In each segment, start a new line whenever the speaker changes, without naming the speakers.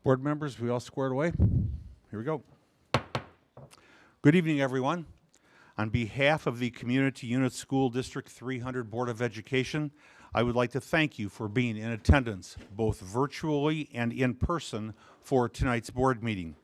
Board members, we all squared away? Here we go. Good evening, everyone. On behalf of the Community Unit School District 300 Board of Education, I would like to thank you for being in attendance, both virtually and in person, for tonight's board meeting.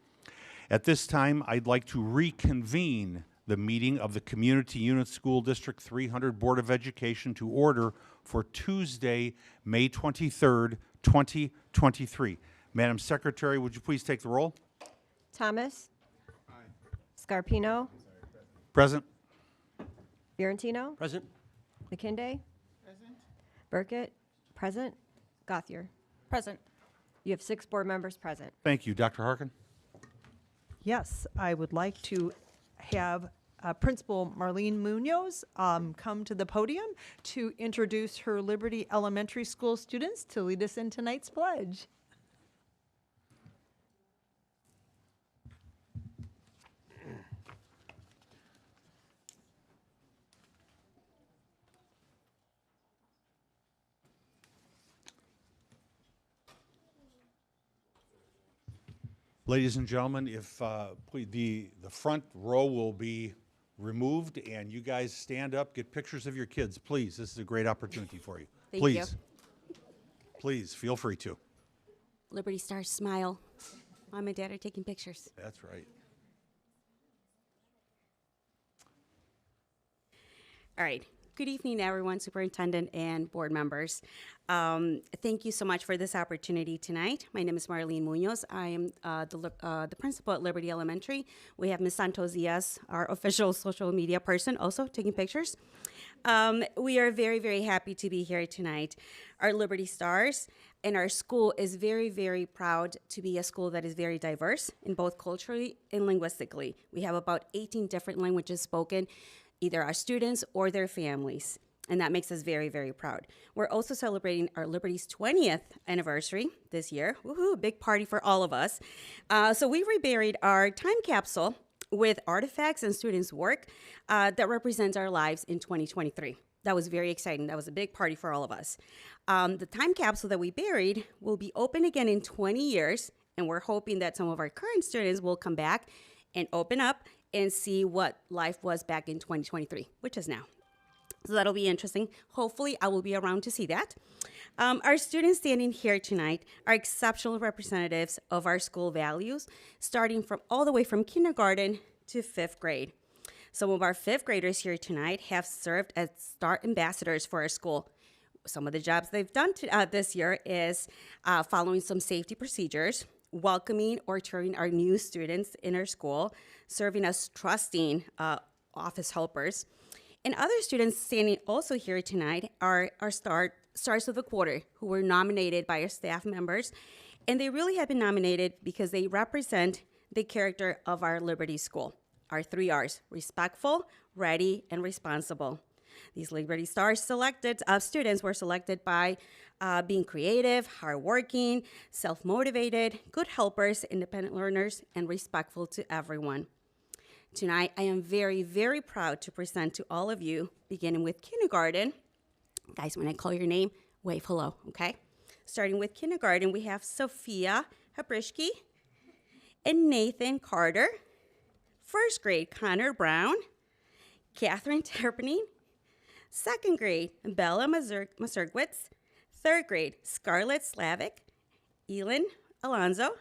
At this time, I'd like to reconvene the meeting of the Community Unit School District 300 Board of Education to order for Tuesday, May 23rd, 2023. Madam Secretary, would you please take the roll?
Thomas? Aye. Scarpino?
Present.
Fiorentino?
Present.
McKinday? Present. Burkett? Present. Gothier?
Present.
You have 6 board members present.
Thank you. Dr. Harkin?
Yes, I would like to have Principal Marlene Munoz come to the podium to introduce her Liberty Elementary School students to lead us in tonight's pledge.
Ladies and gentlemen, if please, the front row will be removed, and you guys stand up, get pictures of your kids, please. This is a great opportunity for you.
Thank
Please.
you.
Please, feel free to.
Liberty Stars smile. Mom and Dad are taking pictures.
That's right.
All right. Good evening, everyone, superintendent and board members. Thank you so much for this opportunity tonight. My name is Marlene Munoz. I am the principal at Liberty Elementary. We have Ms. Santos Diaz, our official social media person, also taking pictures. We are very, very happy to be here tonight. Our Liberty Stars and our school is very, very proud to be a school that is very diverse in both culturally and linguistically. We have about 18 different languages spoken, either our students or their families, and that makes us very, very proud. We're also celebrating our Liberty's 20th anniversary this year. Woohoo, big party for all of us. So we reburied our time capsule with artifacts and students' work that represents our lives in 2023. That was very exciting. That was a big party for all of us. The time capsule that we buried will be open again in 20 years, and we're hoping that some of our current students will come back and open up and see what life was back in 2023, which is now. So that'll be interesting. Hopefully, I will be around to see that. Our students standing here tonight are exceptional representatives of our school values, starting from all the way from kindergarten to 5th grade. Some of our 5th graders here tonight have served as star ambassadors for our school. Some of the jobs they've done this year is following some safety procedures, welcoming or touring our new students in our school, serving as trusting office helpers. And other students standing also here tonight are our stars of the quarter, who were nominated by our staff members. And they really have been nominated because they represent the character of our Liberty School. Our 3 R's: respectful, ready, and responsible. These Liberty Stars students were selected by being creative, hardworking, self-motivated, good helpers, independent learners, and respectful to everyone. Tonight, I am very, very proud to present to all of you, beginning with kindergarten. Guys, when I call your name, wave hello, okay? Starting with kindergarten, we have Sophia Habrishki and Nathan Carter. 1st grade, Connor Brown, Catherine Terpening. 2nd grade, Bella Mazurkwitz. 3rd grade, Scarlett Slavic, Elin Alonzo.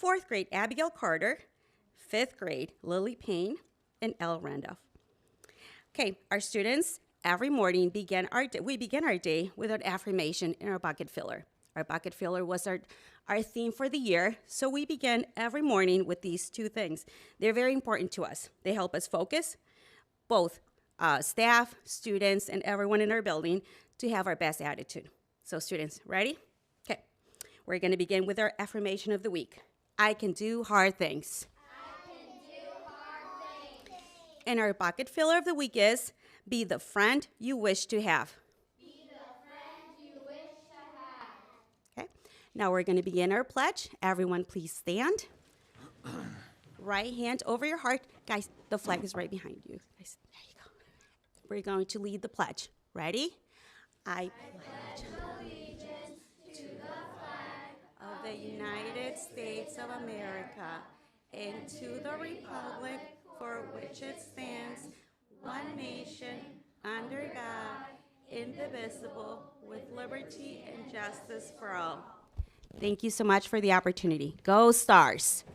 4th grade, Abigail Carter. 5th grade, Lily Payne and Elle Randolph. Okay, our students, every morning, we begin our day with an affirmation in our bucket filler. Our bucket filler was our theme for the year, so we begin every morning with these 2 things. They're very important to us. They help us focus, both staff, students, and everyone in our building, to have our best attitude. So students, ready? Okay. We're going to begin with our affirmation of the week. I can do hard things. I can do hard things. And our bucket filler of the week is, be the friend you wish to have. Be the friend you wish to have. Okay. Now we're going to begin our pledge. Everyone please stand. Right hand over your heart. Guys, the flag is right behind you. Guys, there you go. We're going to lead the pledge. Ready? I pledge allegiance to the flag of the United States States of America and to the republic for which it stands, one nation, under God, indivisible, with liberty and justice for all. Thank you so much for the opportunity. Go Stars!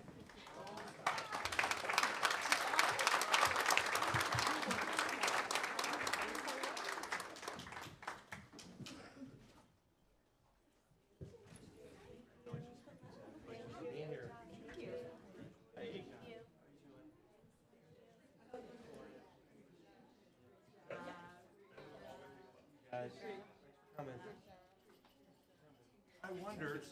I wondered.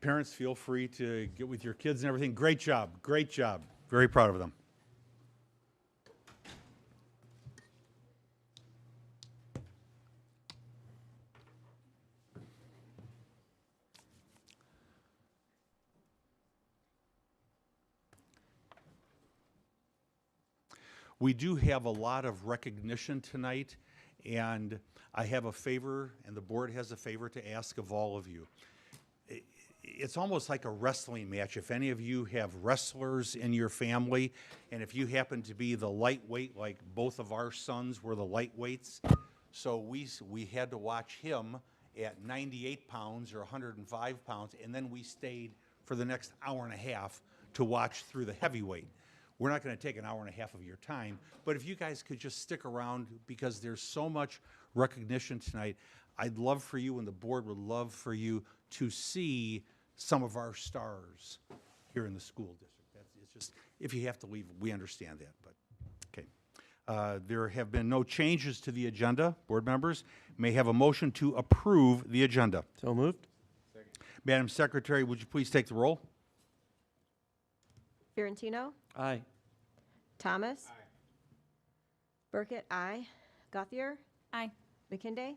Parents, feel free to get with your kids and everything. Great job. Great job. Very proud of them. We do have a lot of recognition tonight, and I have a favor, and the board has a favor to ask of all of you. It's almost like a wrestling match. If any of you have wrestlers in your family, and if you happen to be the lightweight, like both of our sons were the lightweights, so we had to watch him at 98 pounds or 105 pounds, and then we stayed for the next hour and a half to watch through the heavyweight. We're not going to take an hour and a half of your time, but if you guys could just stick around, because there's so much recognition tonight, I'd love for you, and the board would love for you to see some of our stars here in the school district. It's just, if you have to leave, we understand that, but, okay. There have been no changes to the agenda. Board members may have a motion to approve the agenda.
So moved.
Madam Secretary, would you please take the roll?
Fiorentino,
Aye.
Thomas. Burkett, aye. Gothier,
Aye.
McKinday.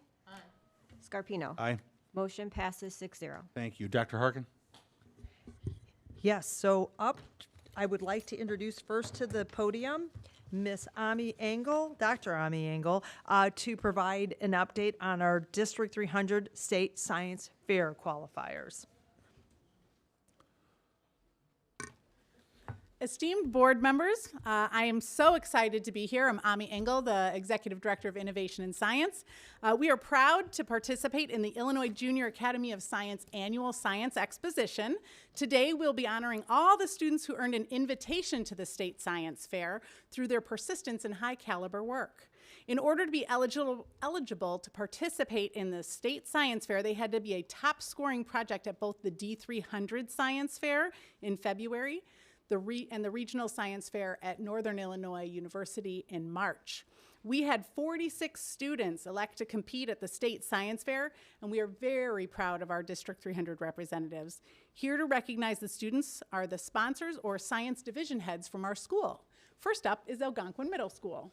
Scarpino.
Aye.
Motion passes 6-0.
Thank you. Dr. Harkin?
Yes, so up, I would like to introduce first to the podium, Miss Ami Engel, Dr. Ami Engel, to provide an update on our District 300 State Science Fair qualifiers.
Esteemed board members, I am so excited to be here. I'm Ami Engel, the Executive Director of Innovation and Science. We are proud to participate in the Illinois Junior Academy of Science Annual Science Exposition. Today, we'll be honoring all the students who earned an invitation to the State Science Fair through their persistence and high caliber work. In order to be eligible to participate in the State Science Fair, they had to be a top scoring project at both the D300 Science Fair in February and the Regional Science Fair at Northern Illinois University in March. We had 46 students elect to compete at the State Science Fair, and we are very proud of our District 300 representatives. Here to recognize the students are the sponsors or science division heads from our school. First up is Algonquin Middle School.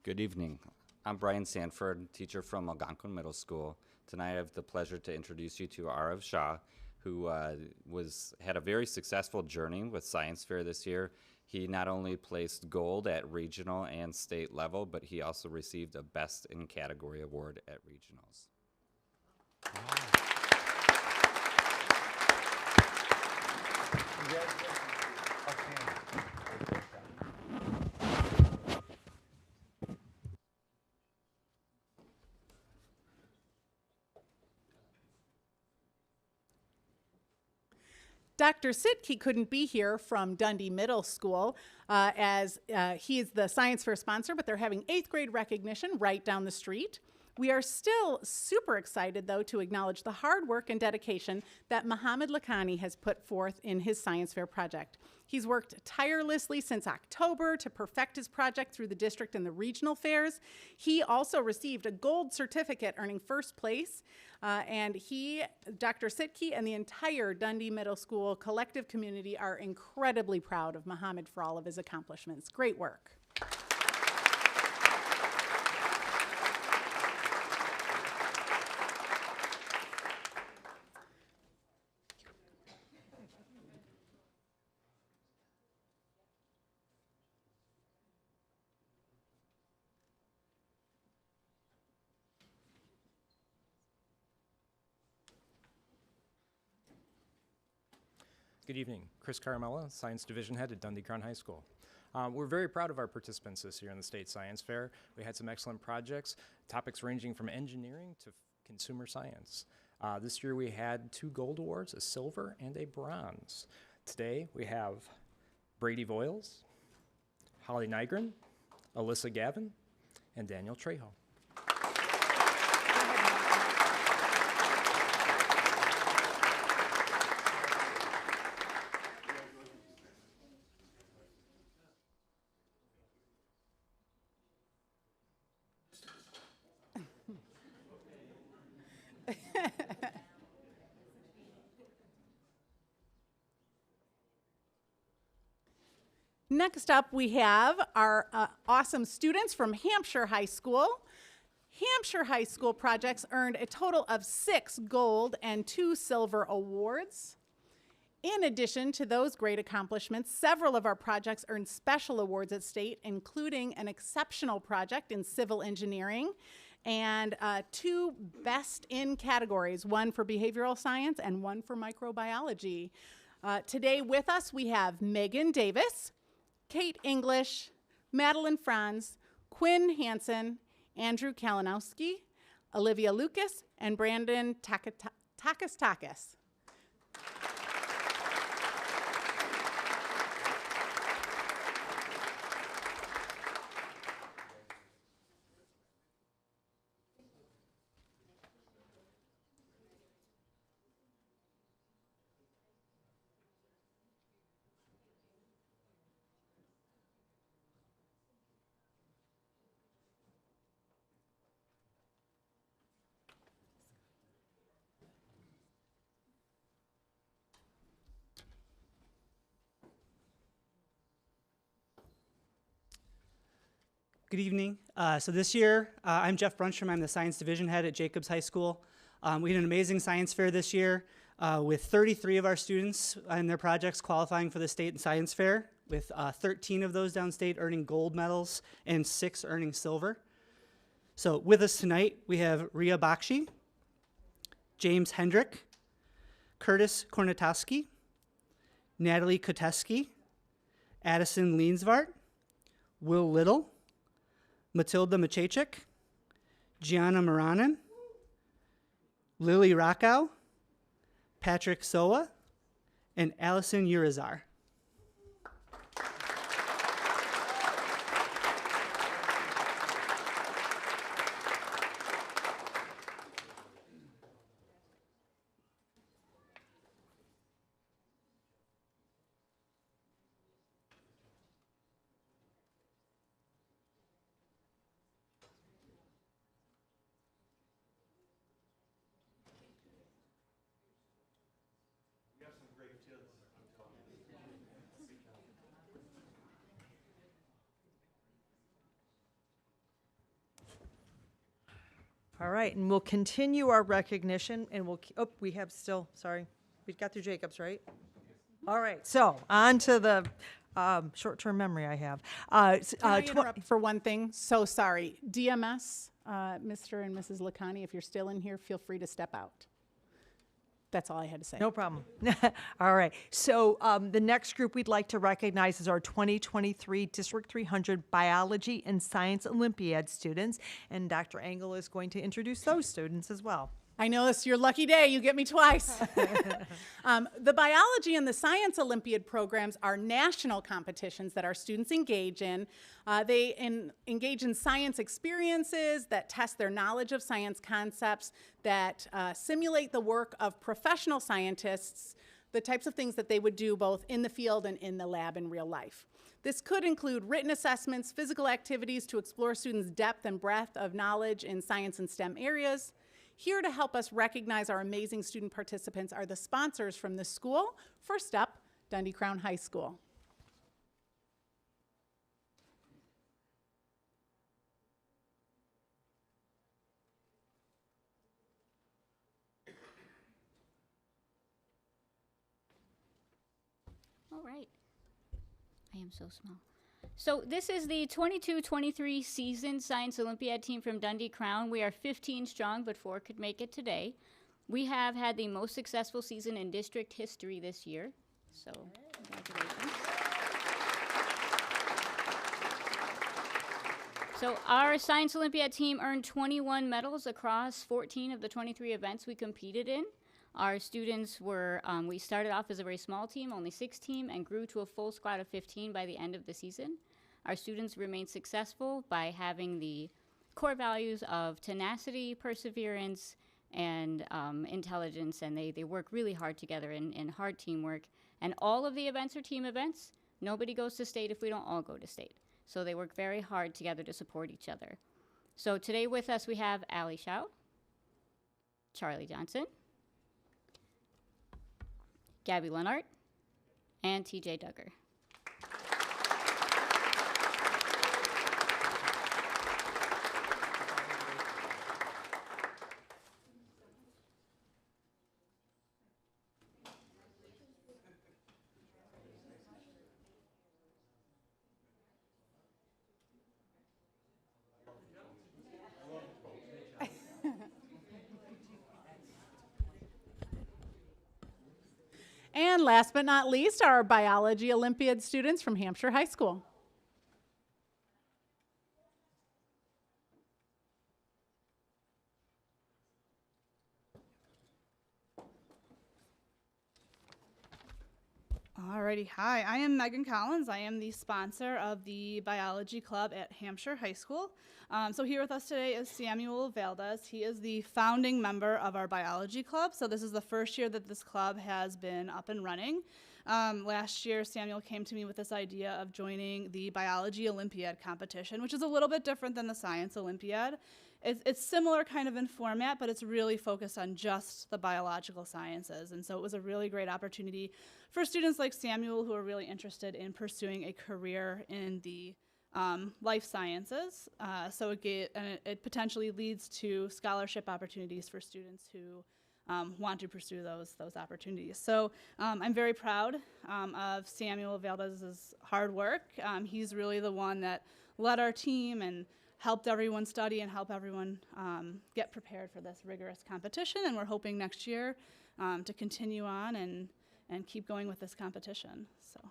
Good evening. I'm Brian Sanford, teacher from Algonquin Middle School. Tonight I have the pleasure to introduce you to Arav Shah, who had a very successful journey with Science Fair this year. He not only placed gold at regional and state level, but he also received a Best in Category award at regionals.
Dr. Sitke couldn't be here from Dundee Middle School as he is the Science Fair sponsor, but they're having 8th grade recognition right down the street. We are still super excited, though, to acknowledge the hard work and dedication that Mohammed Lakhani has put forth in his Science Fair project. He's worked tirelessly since October to perfect his project through the district and the regional fairs. He also received a gold certificate earning first place, and he, Dr. Sitke, and the entire Dundee Middle School collective community are incredibly proud of Mohammed for all of his accomplishments. Great work.
Good evening. Chris Caramella, Science Division Head at Dundee Crown High School. We're very proud of our participants this year in the State Science Fair. We had some excellent projects, topics ranging from engineering to consumer science. This year we had 2 gold awards, a silver and a bronze. Today we have Brady Voiles, Holly Nygren, Alyssa Gavin, and Daniel Trejo.
Next up, we have our awesome students from Hampshire High School. Hampshire High School projects earned a total of 6 gold and 2 silver awards. In addition to those great accomplishments, several of our projects earned special awards at state, including an exceptional project in civil engineering and 2 best in categories, one for behavioral science and one for microbiology. Today with us, we have Megan Davis, Kate English, Madeline Franz, Quinn Hansen, Andrew Kalinowski, Olivia Lucas, and Brandon Takis.
Good evening. So this year, I'm Jeff Brunstrom. I'm the Science Division Head at Jacobs High School. We had an amazing science fair this year with 33 of our students and their projects qualifying for the state science fair, with 13 of those downstate earning gold medals and 6 earning silver. So with us tonight, we have Ria Bakshi, James Hendrick, Curtis Kornatowski, Natalie Koteski, Addison Leansvart, Will Little, Matilda Machachik, Gianna Moranen, Lily Rockow, Patrick Soa, and Allison Urizar.
All right, and we'll continue our recognition, and we have still, sorry, we got through Jacobs, right? All right, so on to the short-term memory I have.
Can I interrupt for one thing? So sorry. DMS, Mr. and Mrs. Lacani, if you're still in here, feel free to step out. That's all I had to say.
No problem. All right. So the next group we'd like to recognize is our 2023 District 300 Biology and Science Olympiad students. And Dr. Engel is going to introduce those students as well.
I know this is your lucky day. You get me twice. The Biology and the Science Olympiad programs are national competitions that our students engage in. They engage in science experiences that test their knowledge of science concepts, that simulate the work of professional scientists the types of things that they would do both in the field and in the lab in real life. This could include written assessments, physical activities to explore students' depth and breadth of knowledge in science and STEM areas. Here to help us recognize our amazing student participants are the sponsors from the school. First up, Dundee Crown High School.
All right. I am so small. So this is the 22-23 season Science Olympiad team from Dundee Crown. We are 15 strong, but 4 could make it today. We have had the most successful season in district history this year. So congratulations. So our Science Olympiad team earned 21 medals across 14 of the 23 events we competed in. Our students were, we started off as a very small team, only 6 team, and grew to a full squad of 15 by the end of the season. Our students remained successful by having the core values of tenacity, perseverance, and intelligence, and they work really hard together in hard teamwork. And all of the events are team events. Nobody goes to state if we don't all go to state. So they work very hard together to support each other. So today with us we have Allie Schau, Charlie Johnson, Gabby Lenart, and TJ Duggar.
And last but not least, our Biology Olympiad students from Hampshire High School.
Alrighty, hi, I am Megan Collins. I am the sponsor of the Biology Club at Hampshire High School. So here with us today is Samuel Valdez. He is the founding member of our Biology Club. So this is the first year that this club has been up and running. Last year, Samuel came to me with this idea of joining the Biology Olympiad competition, which is a little bit different than the Science Olympiad. It's similar kind of in format, but it's really focused on just the biological sciences. And so it was a really great opportunity for students like Samuel who are really interested in pursuing a career in the life sciences. So it potentially leads to scholarship opportunities for students who want to pursue those opportunities. So I'm very proud of Samuel Valdez's hard work. He's really the one that led our team and helped everyone study and help everyone get prepared for this rigorous competition. And we're hoping next year to continue on and keep going with this competition. So.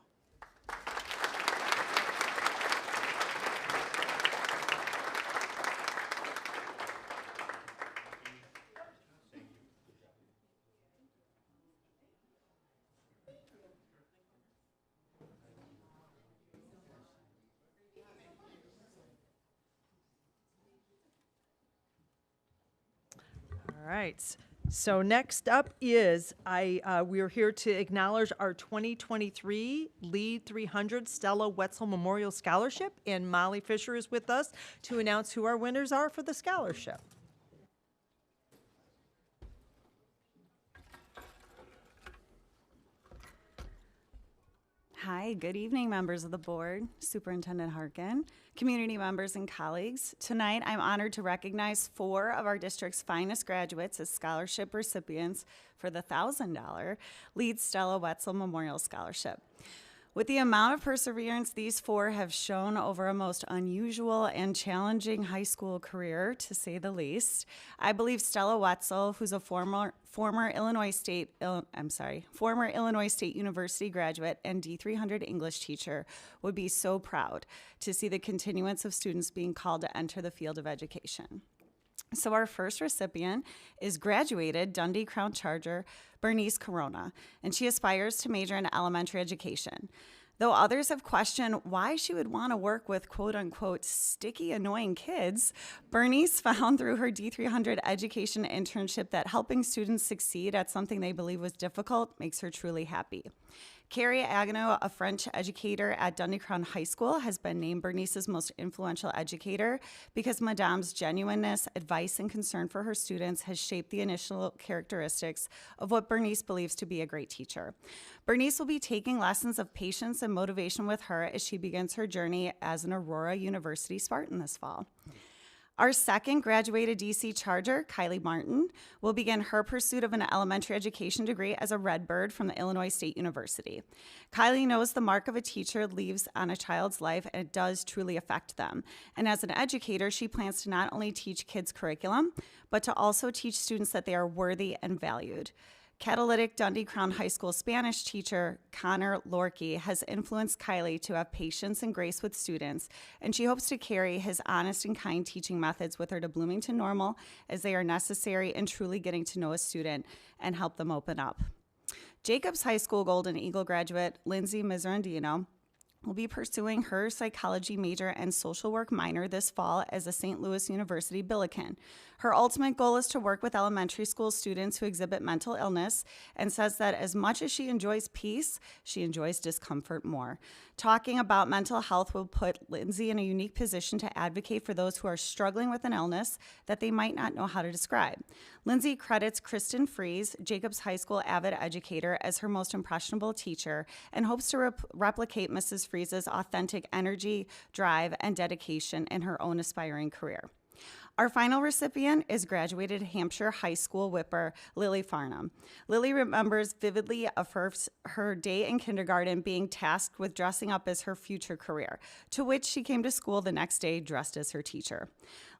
All right. So next up is we are here to acknowledge our 2023 Lead 300 Stella Wetzel Memorial Scholarship, and Molly Fisher is with us to announce who our winners are for the scholarship.
Hi, good evening, members of the board, Superintendent Harkin, community members and colleagues. Tonight, I'm honored to recognize 4 of our district's finest graduates as scholarship recipients for the $1,000 Lead Stella Wetzel Memorial Scholarship. With the amount of perseverance these 4 have shown over a most unusual and challenging high school career, to say the least, I believe Stella Wetzel, who's a former Illinois State University graduate and D300 English teacher, would be so proud to see the continuance of students being called to enter the field of education. So our first recipient is graduated Dundee Crown Charger Bernice Corona, and she aspires to major in elementary education. Though others have questioned why she would want to work with quote unquote sticky, annoying kids, Bernice found through her D300 education internship that helping students succeed at something they believe was difficult makes her truly happy. Carrie Agnew, a French educator at Dundee Crown High School, has been named Bernice's most influential educator because Madame's genuineness, advice, and concern for her students has shaped the initial characteristics of what Bernice believes to be a great teacher. Bernice will be taking lessons of patience and motivation with her as she begins her journey as an Aurora University Spartan this fall. Our second graduated DC Charger, Kylie Martin, will begin her pursuit of an elementary education degree as a Redbird from the Illinois State University. Kylie knows the mark of a teacher leaves on a child's life, and it does truly affect them. And as an educator, she plans to not only teach kids curriculum, but to also teach students that they are worthy and valued. Catalytic Dundee Crown High School Spanish teacher Connor Lorkey has influenced Kylie to have patience and grace with students, and she hopes to carry his honest and kind teaching methods with her to Bloomington Normal as they are necessary in truly getting to know a student and help them open up. Jacobs High School Golden Eagle graduate Lindsay Miserandino will be pursuing her psychology major and social work minor this fall as a St. Louis University Billiken. Her ultimate goal is to work with elementary school students who exhibit mental illness, and says that as much as she enjoys peace, she enjoys discomfort more. Talking about mental health will put Lindsay in a unique position to advocate for those who are struggling with an illness that they might not know how to describe. Lindsay credits Kristen Fries, Jacobs High School avid educator, as her most impressionable teacher, and hopes to replicate Mrs. Fries's authentic energy, drive, and dedication in her own aspiring career. Our final recipient is graduated Hampshire High School whipper Lily Farnham. Lily remembers vividly of her day in kindergarten being tasked with dressing up as her future career, to which she came to school the next day dressed as her teacher.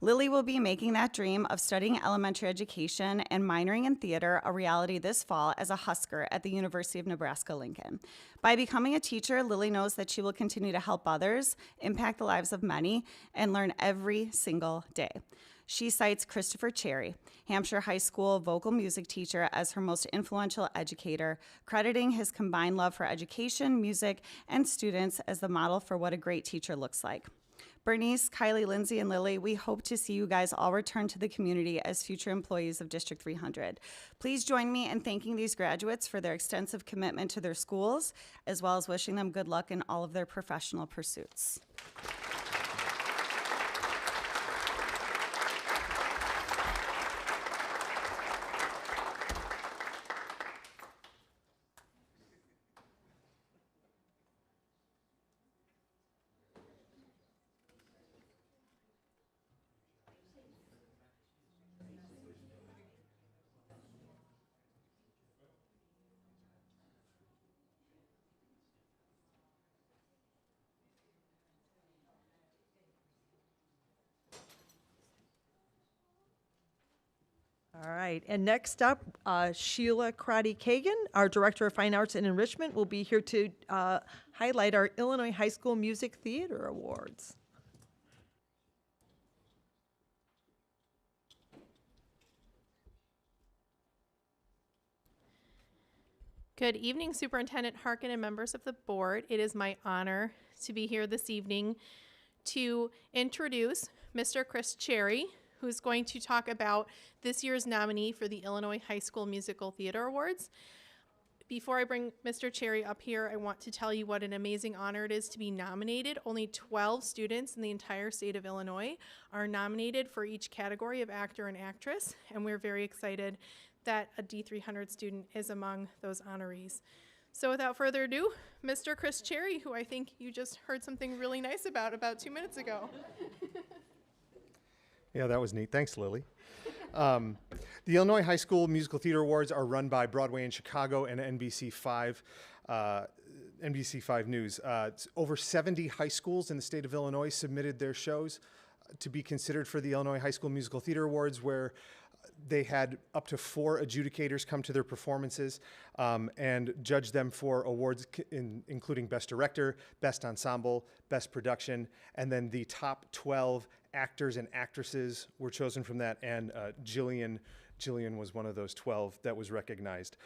Lily will be making that dream of studying elementary education and minoring in theater a reality this fall as a Husker at the University of Nebraska-Lincoln. By becoming a teacher, Lily knows that she will continue to help others, impact the lives of many, and learn every single day. She cites Christopher Cherry, Hampshire High School vocal music teacher, as her most influential educator, crediting his combined love for education, music, and students as the model for what a great teacher looks like. Bernice, Kylie, Lindsay, and Lily, we hope to see you guys all return to the community as future employees of District 300. Please join me in thanking these graduates for their extensive commitment to their schools, as well as wishing them good luck in all of their professional pursuits.
All right, and next up, Sheila Karate-Kagan, our Director of Fine Arts and Enrichment, will be here to highlight our Illinois High School Music Theater Awards.
Good evening, Superintendent Harkin and members of the board. It is my honor to be here this evening to introduce Mr. Chris Cherry, who's going to talk about this year's nominee for the Illinois High School Musical Theater Awards. Before I bring Mr. Cherry up here, I want to tell you what an amazing honor it is to be nominated. Only 12 students in the entire state of Illinois are nominated for each category of actor and actress, and we're very excited that a D300 student is among those honorees. So without further ado, Mr. Chris Cherry, who I think you just heard something really nice about 2 minutes ago.
Yeah, that was neat. Thanks, Lily. The Illinois High School Musical Theater Awards are run by Broadway in Chicago and NBC5 News. Over 70 high schools in the state of Illinois submitted their shows to be considered for the Illinois High School Musical Theater Awards, where they had up to 4 adjudicators come to their performances and judge them for awards including Best Director, Best Ensemble, Best Production, and then the top 12 actors and actresses were chosen from that, and Jillian was one of those 12 that was recognized.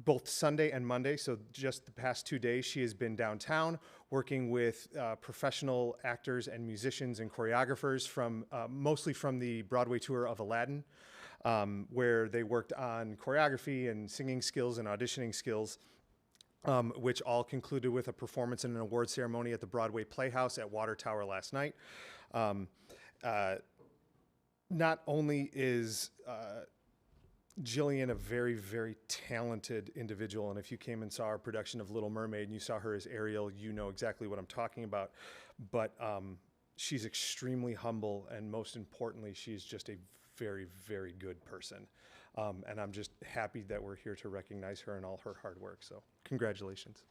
both Sunday and Monday, so just the past 2 days, she has been downtown working with professional actors and musicians and choreographers from mostly from the Broadway tour of Aladdin, where they worked on choreography and singing skills and auditioning skills, which all concluded with a performance and an award ceremony at the Broadway Playhouse at Water Tower last night. Not only is Jillian a very, very talented individual, and if you came and saw our production of Little Mermaid and you saw her as Ariel, you know exactly what I'm talking about. But she's extremely humble, and most importantly, she's just a very, very good person. And I'm just happy that we're here to recognize her and all her hard work. So congratulations.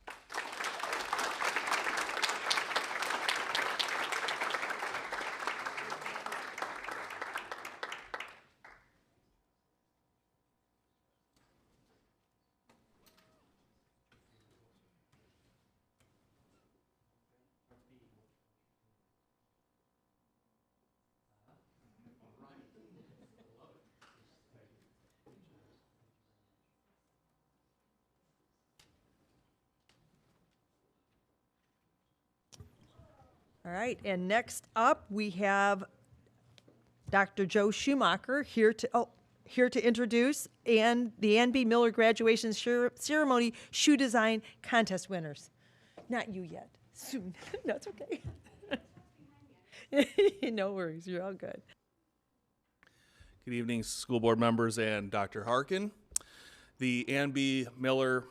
All right, and next up, we have Dr. Joe Schumacher here to introduce the Ann B. Miller Graduation Ceremony Shoe Design Contest winners. Not you yet, soon. No, it's okay. No worries, you're all good.
Good evening, school board members and Dr. Harkin. The Ann B. Miller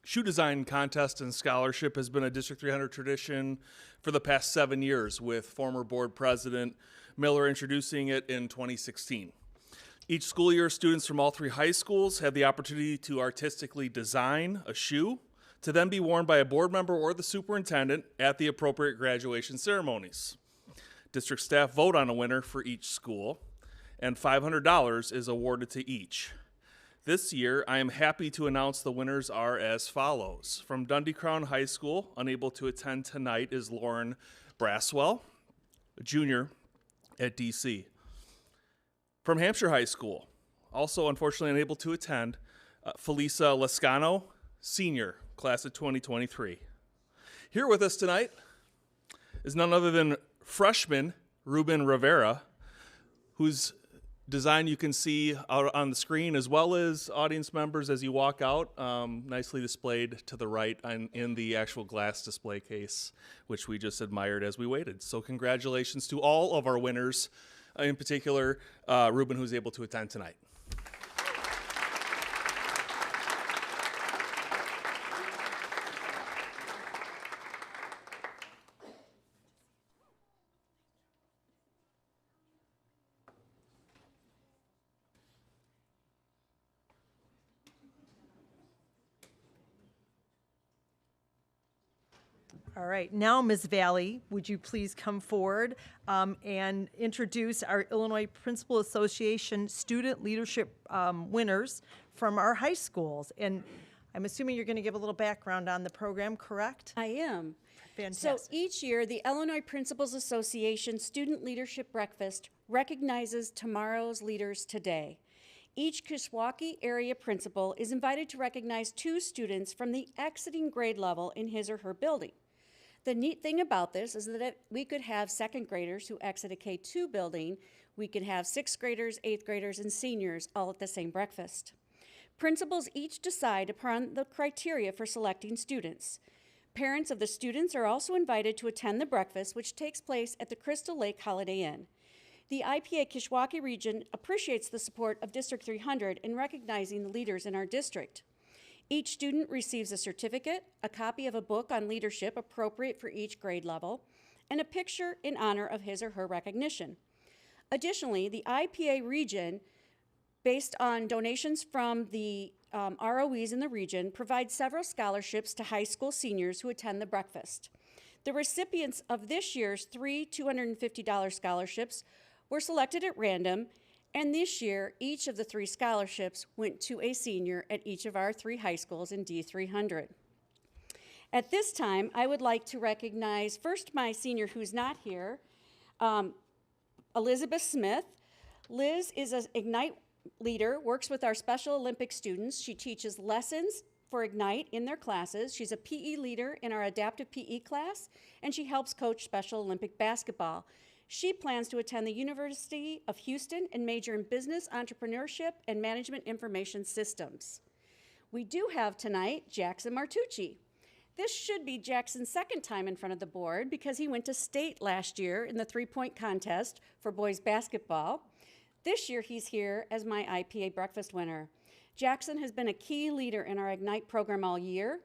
Shoe Design Contest and Scholarship has been a District 300 tradition for the past 7 years, with former board president Miller introducing it in 2016. Each school year, students from all 3 high schools have the opportunity to artistically design a shoe to then be worn by a board member or the superintendent at the appropriate graduation ceremonies. District staff vote on a winner for each school, and $500 is awarded to each. This year, I am happy to announce the winners are as follows. From Dundee Crown High School, unable to attend tonight is Lauren Braswell, a junior at DC. From Hampshire High School, also unfortunately unable to attend, Felisa Lascano, senior, class of 2023. Here with us tonight is none other than freshman Ruben Rivera, whose design you can see out on the screen, as well as audience members as you walk out, nicely displayed to the right in the actual glass display case, which we just admired as we waited. So congratulations to all of our winners, in particular Ruben, who's able to attend tonight.
All right, now, Ms. Valley, would you please come forward and introduce our Illinois Principal Association Student Leadership winners from our high schools? And I'm assuming you're going to give a little background on the program, correct?
I am.
Fantastic.
So each year, the Illinois Principals Association Student Leadership Breakfast recognizes tomorrow's leaders today. Each Kishwaukee area principal is invited to recognize 2 students from the exiting grade level in his or her building. The neat thing about this is that we could have 2nd graders who exit a K-2 building. We could have 6th graders, 8th graders, and seniors all at the same breakfast. Principals each decide upon the criteria for selecting students. Parents of the students are also invited to attend the breakfast, which takes place at the Crystal Lake Holiday Inn. The IPA Kishwaukee region appreciates the support of District 300 in recognizing the leaders in our district. Each student receives a certificate, a copy of a book on leadership appropriate for each grade level, and a picture in honor of his or her recognition. Additionally, the IPA region, based on donations from the ROEs in the region, provides several scholarships to high school seniors who attend the breakfast. The recipients of this year's 3 $250 scholarships were selected at random, and this year, each of the 3 scholarships went to a senior at each of our 3 high schools in D300. At this time, I would like to recognize first my senior who's not here, Elizabeth Smith. Liz is an Ignite leader works with our Special Olympics students. She teaches lessons for Ignite in their classes. She's a PE leader in our adaptive PE class, and she helps coach Special Olympic basketball. She plans to attend the University of Houston and major in business, entrepreneurship, and management information systems. We do have tonight Jackson Martucci. This should be Jackson's second time in front of the board because he went to state last year in the three-point contest for boys basketball. This year he's here as my IPA breakfast winner. Jackson has been a key leader in our Ignite program all year.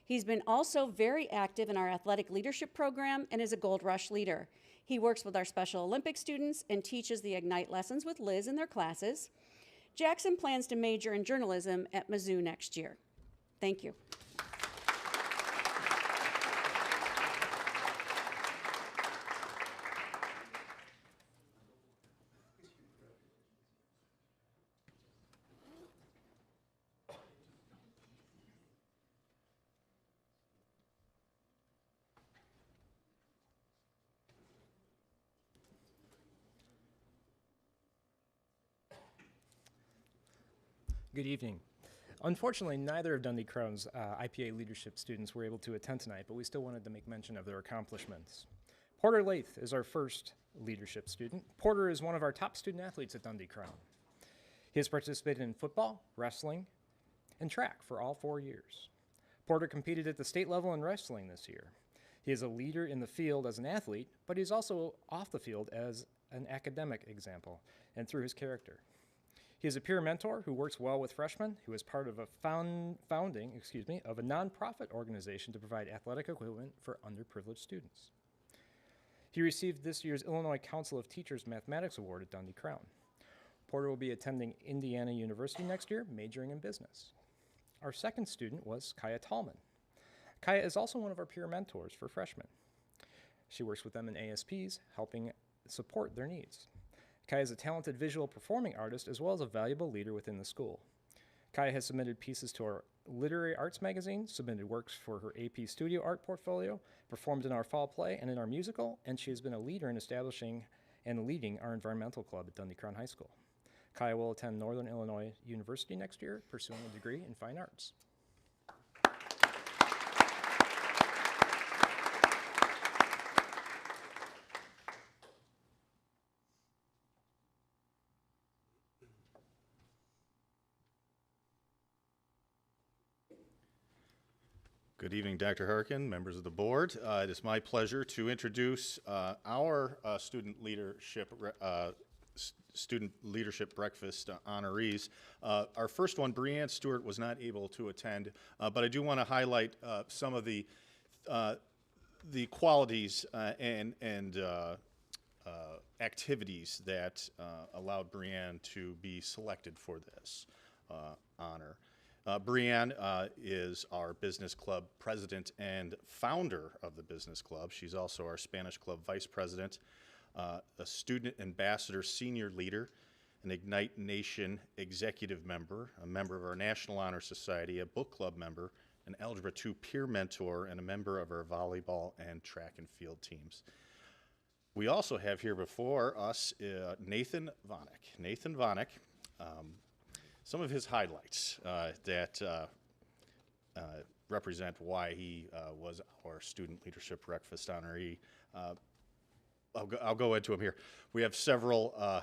He's been also very active in our athletic leadership program and is a Gold Rush leader. He works with our Special Olympics students and teaches the Ignite lessons with Liz in their classes. Jackson plans to major in journalism at Mizzou next year. Thank you.
Good evening. Unfortunately, neither of Dundee Crown's IPA leadership students were able to attend tonight, but we still wanted to make mention of their accomplishments. Porter Lath is our first leadership student. Porter is one of our top student athletes at Dundee Crown. He has participated in football, wrestling, and track for all 4 years. Porter competed at the state level in wrestling this year. He is a leader in the field as an athlete, but he's also off the field as an academic example and through his character. He is a peer mentor who works well with freshmen, who is part of a founding of a nonprofit organization to provide athletic equipment for underprivileged students. He received this year's Illinois Council of Teachers Mathematics Award at Dundee Crown. Porter will be attending Indiana University next year, majoring in business. Our second student was Kaya Tallman. Kaya is also one of our peer mentors for freshmen. She works with them in ASPs, helping support their needs. Kaya is a talented visual performing artist as well as a valuable leader within the school. Kaya has submitted pieces to our literary arts magazine, submitted works for her AP studio art portfolio, performed in our fall play and in our musical, and she has been a leader in establishing and leading our environmental club at Dundee Crown High School. Kaya will attend Northern Illinois University next year, pursuing a degree in fine arts.
Good evening, Dr. Harkin, members of the board. It is my pleasure to introduce our student leadership breakfast honorees. Our first one, Breanne Stewart, was not able to attend, but I do want to highlight some of the qualities and activities that allowed Breanne to be selected for this honor. Breanne is our business club president and founder of the business club. She's also our Spanish club vice president, a student ambassador senior leader, an Ignite Nation executive member, a member of our National Honor Society, a book club member, an Algebra 2 peer mentor, and a member of our volleyball and track and field teams. We also have here before us Nathan Vonik. Nathan Vonik, some of his highlights that represent why he was our student leadership breakfast honoree. I'll go into them here. We have several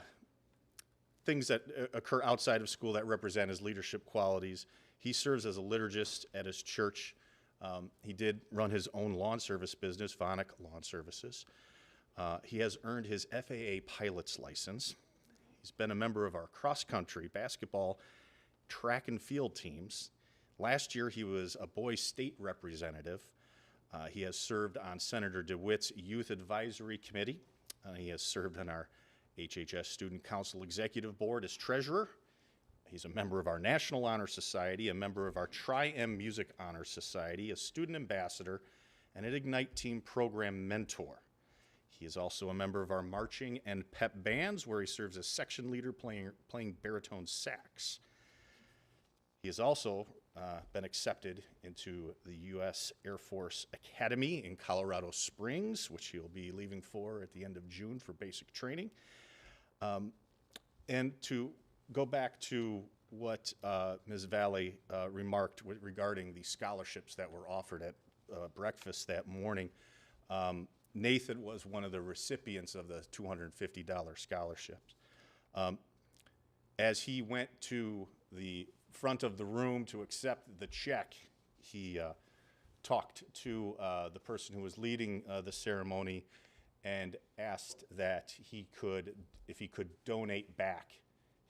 things that occur outside of school that represent his leadership qualities. He serves as a liturgist at his church. He did run his own lawn service business, Vonik Lawn Services. He has earned his FAA pilot's license. He's been a member of our cross-country, basketball, track and field teams. Last year, he was a boys state representative. He has served on Senator DeWitt's Youth Advisory Committee. He has served on our HHS Student Council Executive Board as treasurer. He's a member of our National Honor Society, a member of our Tri-M Music Honor Society, a student ambassador, and an Ignite Team program mentor. He is also a member of our marching and pep bands, where he serves as section leader playing baritone sax. He has also been accepted into the U.S. Air Force Academy in Colorado Springs, which he'll be leaving for at the end of June for basic training. And to go back to what Ms. Valley remarked regarding the scholarships that were offered at breakfast that morning. Nathan was one of the recipients of the $250 scholarships. As he went to the front of the room to accept the check, he talked to the person who was leading the ceremony and asked that if he could donate back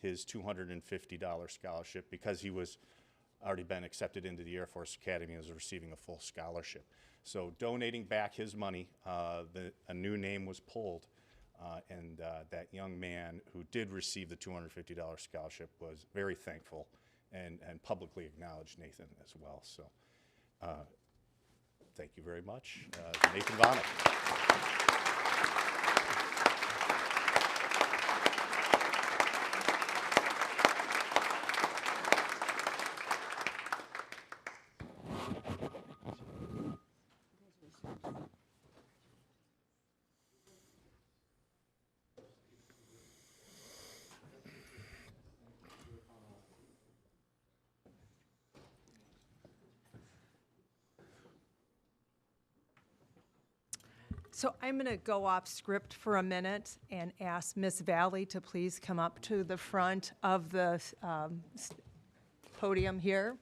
his $250 scholarship, because he was already been accepted into the Air Force Academy and was receiving a full scholarship. So donating back his money, a new name was pulled, and that young man who did receive the $250 scholarship was very thankful and publicly acknowledged Nathan as well. So thank you very much, Nathan Vonnet.
So I'm going to go off script for a minute and ask Ms. Valley to please come up to the front of the podium here,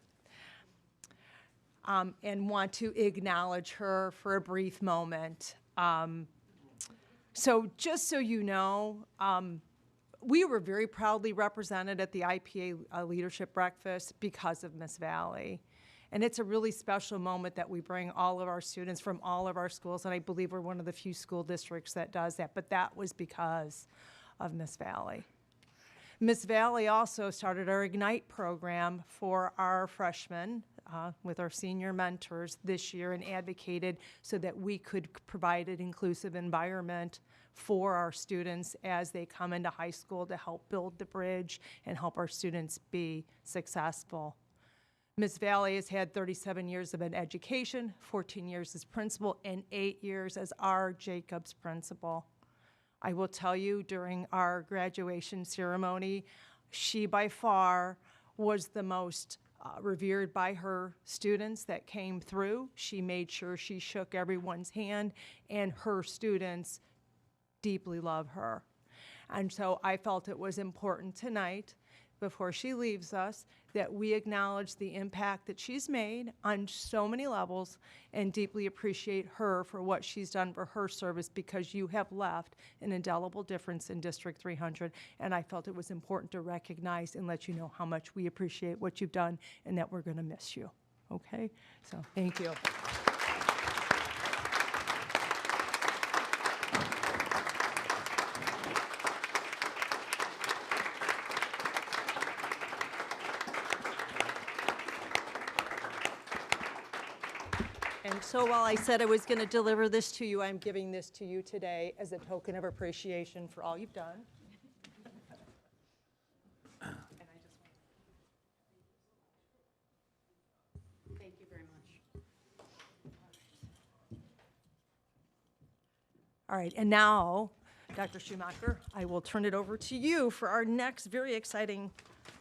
and want to acknowledge her for a brief moment. So just so you know, we were very proudly represented at the IPA Leadership Breakfast because of Ms. Valley. And it's a really special moment that we bring all of our students from all of our schools, and I believe we're one of the few school districts that does that, but that was because of Ms. Valley. Ms. Valley also started our Ignite program for our freshmen with our senior mentors this year, and advocated so that we could provide an inclusive environment for our students as they come into high school to help build the bridge and help our students be successful. Ms. Valley has had 37 years of an education, 14 years as principal, and 8 years as our Jacobs principal. I will tell you, during our graduation ceremony, she by far was the most revered by her students that came through. She made sure she shook everyone's hand, and her students deeply love her. And so I felt it was important tonight, before she leaves us, that we acknowledge the impact that she's made on so many levels, and deeply appreciate her for what she's done for her service, because you have left an indelible difference in District 300, and I felt it was important to recognize and let you know how much we appreciate what you've done and that we're going to miss you. Okay? So thank you. And so while I said I was going to deliver this to you, I'm giving this to you today as a token of appreciation for all you've done.
Thank you very much.
All right, and now, Dr. Schumacher, I will turn it over to you for our next very exciting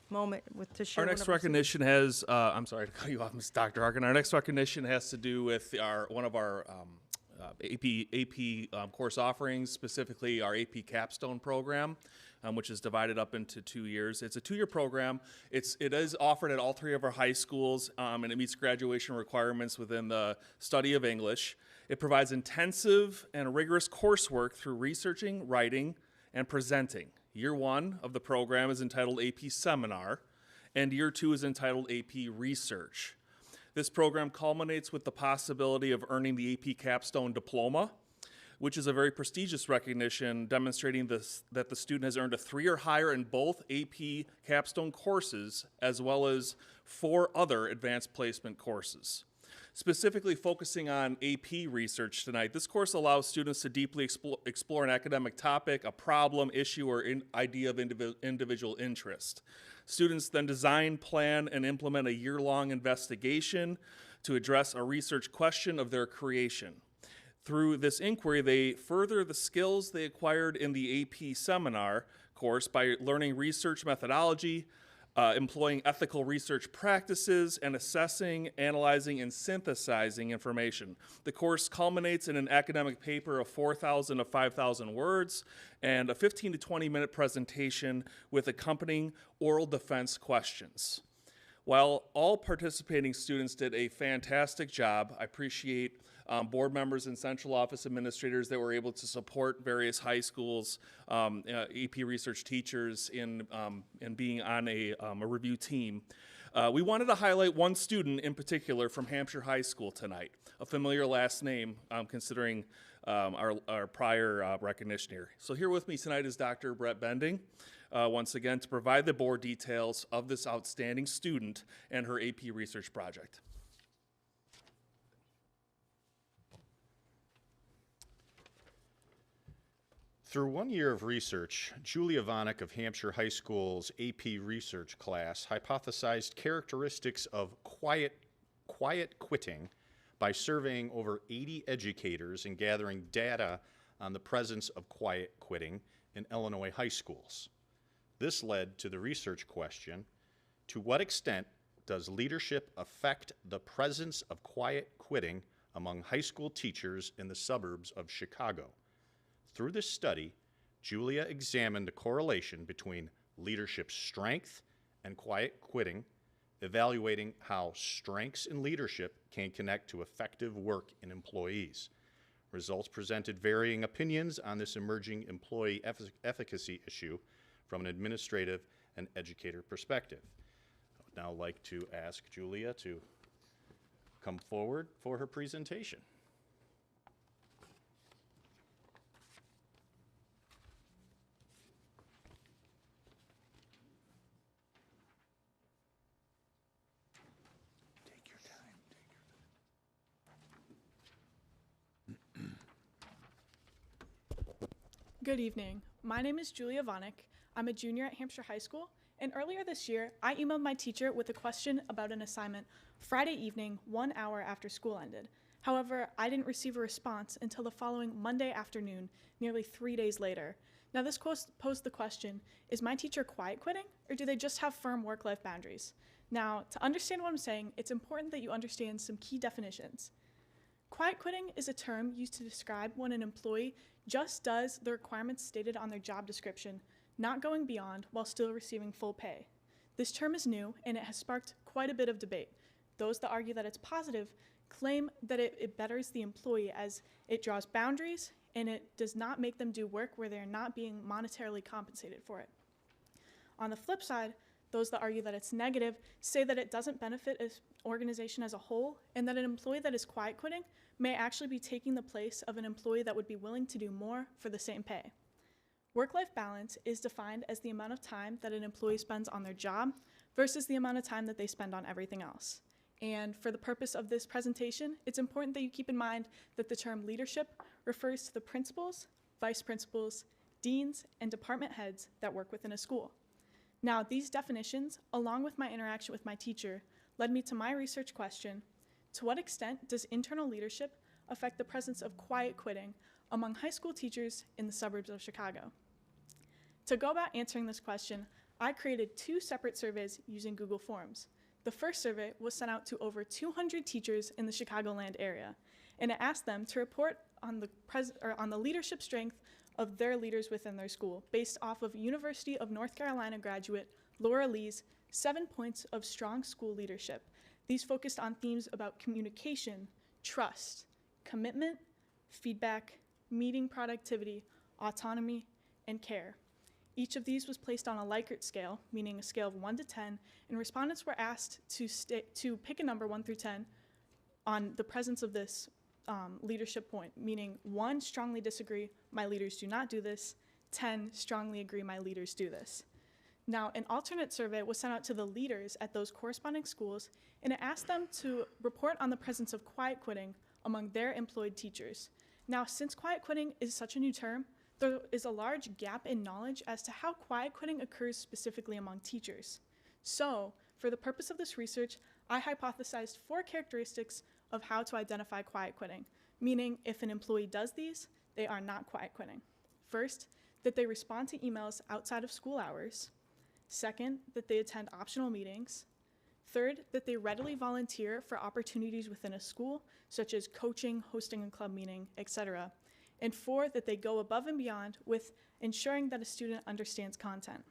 moment to share.
Our next recognition has, I'm sorry to cut you off, Ms. Dr. Harkin. Our next recognition has to do with one of our AP course offerings, specifically our AP Capstone program, which is divided up into 2 years. It's a 2-year program. It is offered at all 3 of our high schools, and it meets graduation requirements within the study of English. It provides intensive and rigorous coursework through researching, writing, and presenting. Year 1 of the program is entitled AP Seminar, and Year 2 is entitled AP Research. This program culminates with the possibility of earning the AP Capstone Diploma, which is a very prestigious recognition demonstrating that the student has earned a 3 or higher in both AP Capstone courses, as well as 4 other advanced placement courses. Specifically focusing on AP research tonight, this course allows students to deeply explore an academic topic, a problem, issue, or idea of individual interest. Students then design, plan, and implement a year-long investigation to address a research question of their creation. Through this inquiry, they further the skills they acquired in the AP seminar course by learning research methodology, employing ethical research practices, and assessing, analyzing, and synthesizing information. The course culminates in an academic paper of 4,000 to 5,000 words and a 15 to 20-minute presentation with accompanying oral defense questions. While all participating students did a fantastic job, I appreciate board members and central office administrators that were able to support various high schools, AP research teachers in being on a review team. We wanted to highlight one student in particular from Hampshire High School tonight, a familiar last name considering our prior recognition here. So here with me tonight is Dr. Brett Bending, once again to provide the board details of this outstanding student and her AP research project.
Through 1 year of research, Julia Vonik of Hampshire High School's AP research class hypothesized characteristics of quiet quitting by surveying over 80 educators and gathering data on the presence of quiet quitting in Illinois high schools. This led to the research question, to what extent does leadership affect the presence of quiet quitting among high school teachers in the suburbs of Chicago? Through this study, Julia examined the correlation between leadership strength and quiet quitting, evaluating how strengths in leadership can connect to effective work in employees. Results presented varying opinions on this emerging employee efficacy issue from an administrative and educator perspective. I would now like to ask Julia to come forward for her presentation.
Good evening. My name is Julia Vonik. I'm a junior at Hampshire High School, and earlier this year, I emailed my teacher with a question about an assignment Friday evening, 1 hour after school ended. However, I didn't receive a response until the following Monday afternoon, nearly 3 days later. Now, this posed the question, is my teacher quiet quitting, or do they just have firm work-life boundaries? Now, to understand what I'm saying, it's important that you understand some key definitions. Quiet quitting is a term used to describe when an employee just does the requirements stated on their job description, not going beyond while still receiving full pay. This term is new, and it has sparked quite a bit of debate. Those that argue that it's positive claim that it betters the employee as it draws boundaries and it does not make them do work where they're not being monetarily compensated for it. On the flip side, those that argue that it's negative say that it doesn't benefit an organization as a whole and that an employee that is quiet quitting may actually be taking the place of an employee that would be willing to do more for the same pay. Work-life balance is defined as the amount of time that an employee spends on their job versus the amount of time that they spend on everything else. And for the purpose of this presentation, it's important that you keep in mind that the term leadership refers to the principals, vice principals, deans, and department heads that work within a school. Now, these definitions, along with my interaction with my teacher, led me to my research question: to what extent does internal leadership affect the presence of quiet quitting among high school teachers in the suburbs of Chicago? To go about answering this question, I created 2 separate surveys using Google Forms. The first survey was sent out to over 200 teachers in the Chicagoland area, and it asked them to report on the leadership strength of their leaders within their school, based off of University of North Carolina graduate Laura Lee's 7 points of strong school leadership. These focused on themes about communication, trust, commitment, feedback, meeting productivity, autonomy, and care. Each of these was placed on a Likert scale, meaning a scale of 1 to 10, and respondents were asked to pick a number 1 through 10 on the presence of this leadership point, meaning 1, strongly disagree, my leaders do not do this, 10, strongly agree, my leaders do this. Now, an alternate survey was sent out to the leaders at those corresponding schools, and it asked them to report on the presence of quiet quitting among their employed teachers. Now, since quiet quitting is such a new term, there is a large gap in knowledge as to how quiet quitting occurs specifically among teachers. So, for the purpose of this research, I hypothesized 4 characteristics of how to identify quiet quitting. meaning if an employee does these, they are not quiet quitting. First, that they respond to emails outside of school hours. Second, that they attend optional meetings. Third, that they readily volunteer for opportunities within a school, such as coaching, hosting a club meeting, etc. And four, that they go above and beyond with ensuring that a student understands content.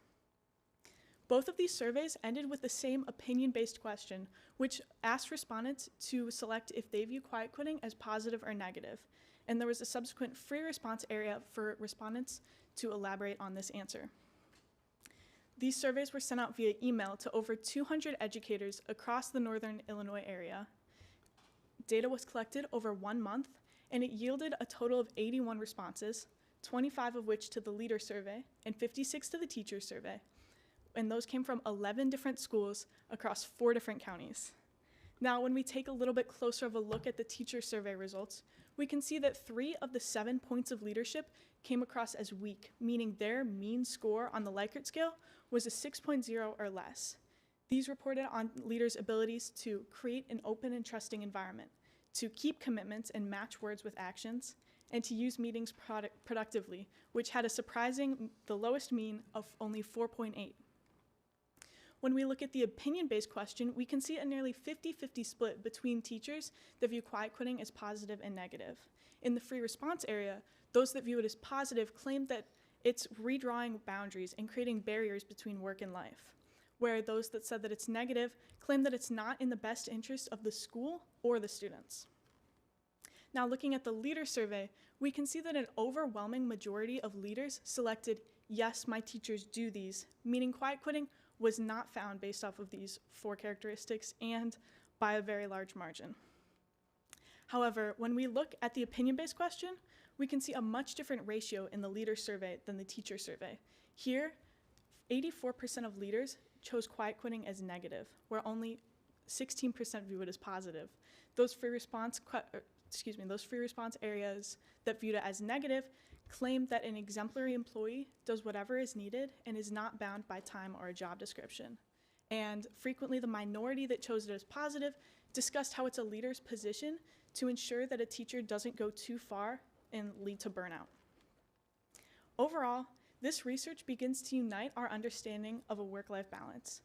Both of these surveys ended with the same opinion-based question, which asked respondents to select if they view quiet quitting as positive or negative. And there was a subsequent free response area for respondents to elaborate on this answer. These surveys were sent out via email to over 200 educators across the northern Illinois area. Data was collected over 1 month, and it yielded a total of 81 responses, 25 of which to the leader survey and 56 to the teacher survey. And those came from 11 different schools across 4 different counties. Now, when we take a little bit closer of a look at the teacher survey results, we can see that 3 of the 7 points of leadership came across as weak, meaning their mean score on the Likert scale was a 6.0 or less. These reported on leaders' abilities to create an open and trusting environment, to keep commitments and match words with actions, and to use meetings productively, which had the lowest mean of only 4.8. When we look at the opinion-based question, we can see a nearly 50-50 split between teachers that view quiet quitting as positive and negative. In the free response area, those that view it as positive claim that it's redrawing boundaries and creating barriers between work and life, where those that said that it's negative claim that it's not in the best interest of the school or the students. Now, looking at the leader survey, we can see that an overwhelming majority of leaders selected, yes, my teachers do these, meaning quiet quitting was not found based off of these 4 characteristics and by a very large margin. However, when we look at the opinion-based question, we can see a much different ratio in the leader survey than the teacher survey. Here, 84% of leaders chose quiet quitting as negative, where only 16% view it as positive. Those free response areas that viewed it as negative claim that an exemplary employee does whatever is needed and is not bound by time or a job description. And frequently the minority that chose it as positive discussed how it's a leader's position to ensure that a teacher doesn't go too far and lead to burnout. Overall, this research begins to unite our understanding of a work-life balance.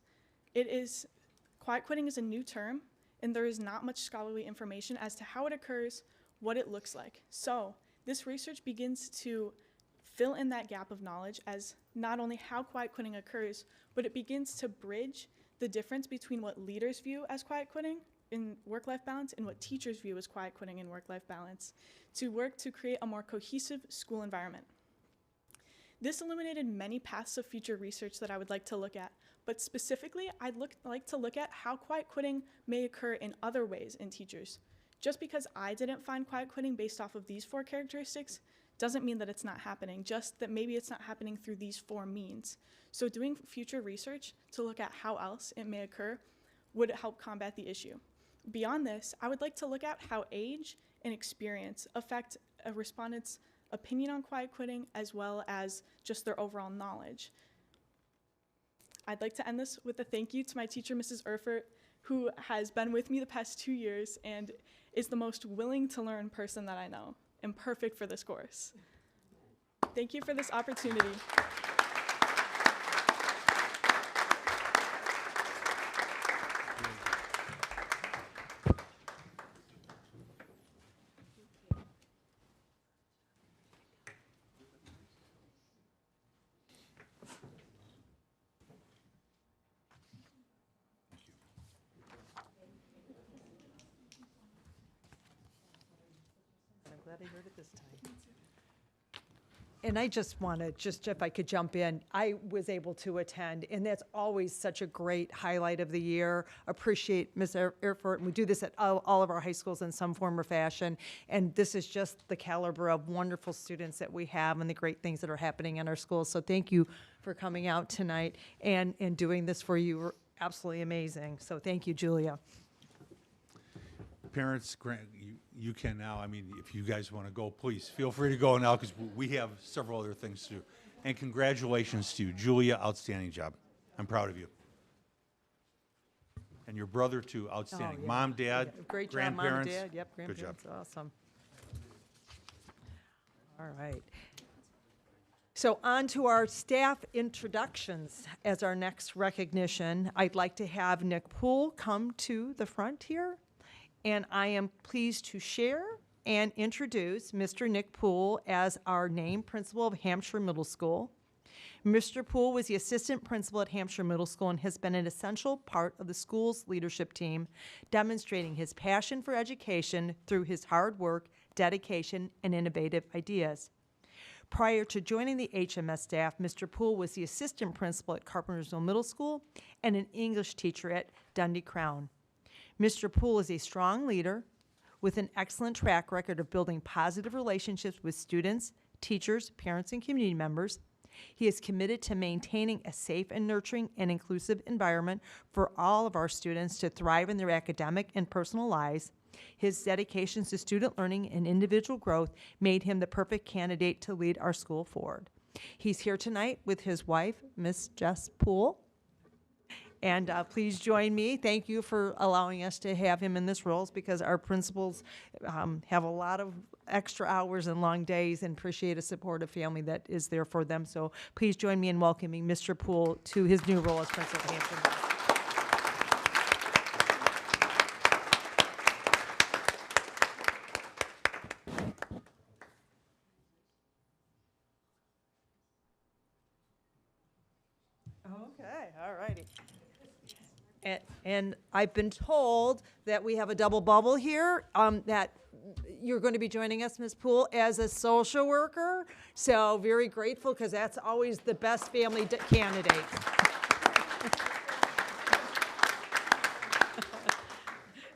Quiet quitting is a new term, and there is not much scholarly information as to how it occurs, what it looks like. So, this research begins to fill in that gap of knowledge as not only how quiet quitting occurs, but it begins to bridge the difference between what leaders view as quiet quitting in work-life balance and what teachers view as quiet quitting in work-life balance to work to create a more cohesive school environment. This illuminated many paths of future research that I would like to look at, but specifically, I'd like to look at how quiet quitting may occur in other ways in teachers. Just because I didn't find quiet quitting based off of these 4 characteristics doesn't mean that it's not happening, just that maybe it's not happening through these 4 means. So doing future research to look at how else it may occur would help combat the issue. Beyond this, I would like to look at how age and experience affect a respondent's opinion on quiet quitting as well as just their overall knowledge. I'd like to end this with a thank you to my teacher, Mrs. Erfurt, who has been with me the past 2 years and is the most willing to learn person that I know and perfect for this course. Thank you for this opportunity.
I'm glad I heard it this time. And I just want to, if I could jump in, I was able to attend, and that's always such a great highlight of the year. Appreciate Ms. Erfurt, and we do this at all of our high schools in some form or fashion, and this is just the caliber of wonderful students that we have and the great things that are happening in our schools. So thank you for coming out tonight and doing this for you. You're absolutely amazing. So thank you, Julia.
Parents, you can now, if you guys want to go, please feel free to go now because we have several other things to do. And congratulations to you, Julia, outstanding job. I'm proud of you. And your brother too, outstanding.
Oh, yeah.
Mom, Dad,
Great job, Mom and
grandparents.
Dad. Yep,
Good job.
grandparents, awesome. All right. So on to our staff introductions. As our next recognition, I'd like to have Nick Poole come to the front here. And I am pleased to share and introduce Mr. Nick Poole as our named principal of Hampshire Middle School. Mr. Poole was the assistant principal at Hampshire Middle School and has been an essential part of the school's leadership team, demonstrating his passion for education through his hard work, dedication, and innovative ideas. Prior to joining the HMS staff, Mr. Poole was the assistant principal at Carpentersville Middle School and an English teacher at Dundee Crown. Mr. Poole is a strong leader with an excellent track record of building positive relationships with students, teachers, parents, and community members. He is committed to maintaining a safe and nurturing and inclusive environment for all of our students to thrive in their academic and personal lives. His dedications to student learning and individual growth made him the perfect candidate to lead our school forward. He's here tonight with his wife, Miss Jess Poole. And please join me. Thank you for allowing us to have him in this role, because our principals have a lot of extra hours and long days and appreciate a supportive family that is there for them. So please join me in welcoming Mr. Poole to his new role as principal of Hampshire Middle School. Okay, all righty. And I've been told that we have a double bubble here, that you're going to be joining us, Ms. Poole, as a social worker. So very grateful, because that's always the best family candidate.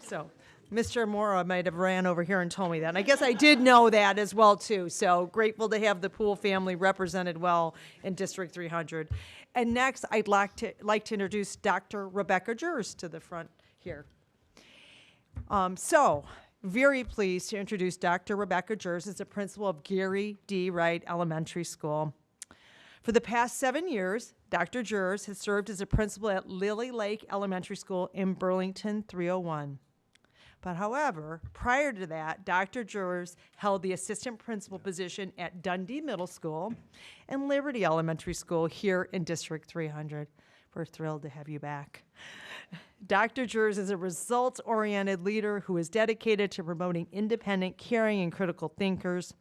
So Mr. Mora might have ran over here and told me that. And I guess I did know that as well, too. So grateful to have the Poole family represented well in District 300. And next, I'd like to introduce Dr. Rebecca Jers to the front here. Very pleased to introduce Dr. Rebecca Jers as the principal of Gary D. Wright Elementary School. For the past 7 years, Dr. Jers has served as a principal at Lily Lake Elementary School in Burlington 301. But however, prior to that, Dr. Jers held the assistant principal position at Dundee Middle School and Liberty Elementary School here in District 300. We're thrilled to have you back. Dr. Jers is a results-oriented leader who is dedicated to promoting independent, caring, and critical thinkers.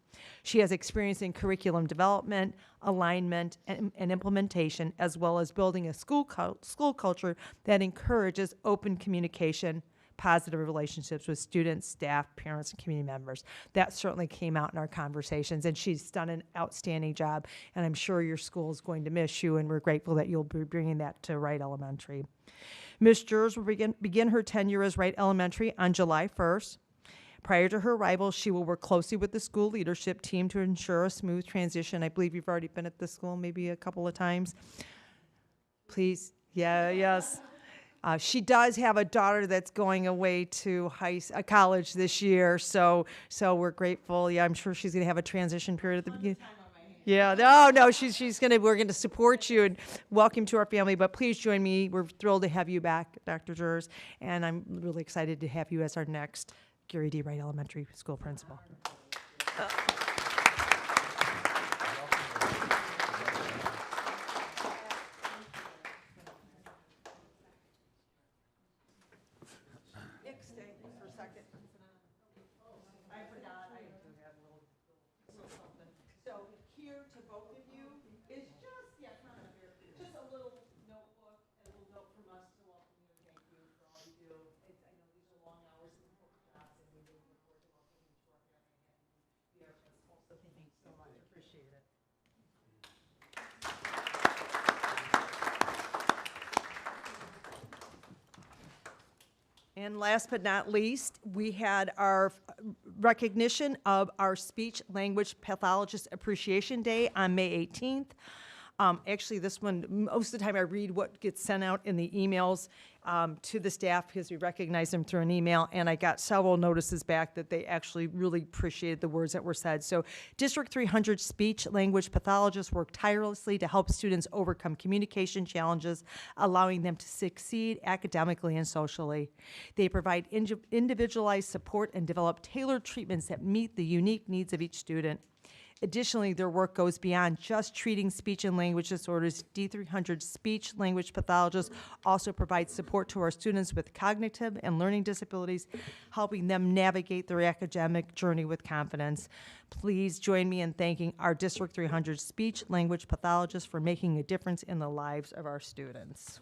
She has experience in curriculum development, alignment, and implementation, as well as building a school culture that encourages open communication, positive relationships with students, staff, parents, and community members. That certainly came out in our conversations, and she's done an outstanding job, and I'm sure your school is going to miss you, and we're grateful that you'll be bringing that to Wright Elementary. Ms. Jers will begin her tenure as Wright Elementary on July 1st. Prior to her arrival, she will work closely with the school leadership team to ensure a smooth transition. I believe you've already been at the school maybe a couple of times. Please, yes. She does have a daughter that's going away to college this year, so we're grateful. Yeah, I'm sure she's going to have a transition period at the beginning. Yeah, no, we're going to support you and welcome to our family. But please join me. We're thrilled to have you back, Dr. Jers, and I'm really excited to have you as our next Gary D. Wright Elementary School principal. And last but not least, we had our recognition of our Speech Language Pathologist Appreciation Day on May 18th. Actually, this one, most of the time I read what gets sent out in the emails to the staff, because we recognize them through an email, and I got several notices back that they actually really appreciated the words that were said. So District 300 speech language pathologists work tirelessly to help students overcome communication challenges, allowing them to succeed academically and socially. They provide individualized support and develop tailored treatments that meet the unique needs of each student. Additionally, their work goes beyond just treating speech and language disorders. D300 speech language pathologists also provide support to our students with cognitive and learning disabilities, helping them navigate their academic journey with confidence. Please join me in thanking our District 300 speech language pathologists for making a difference in the lives of our students.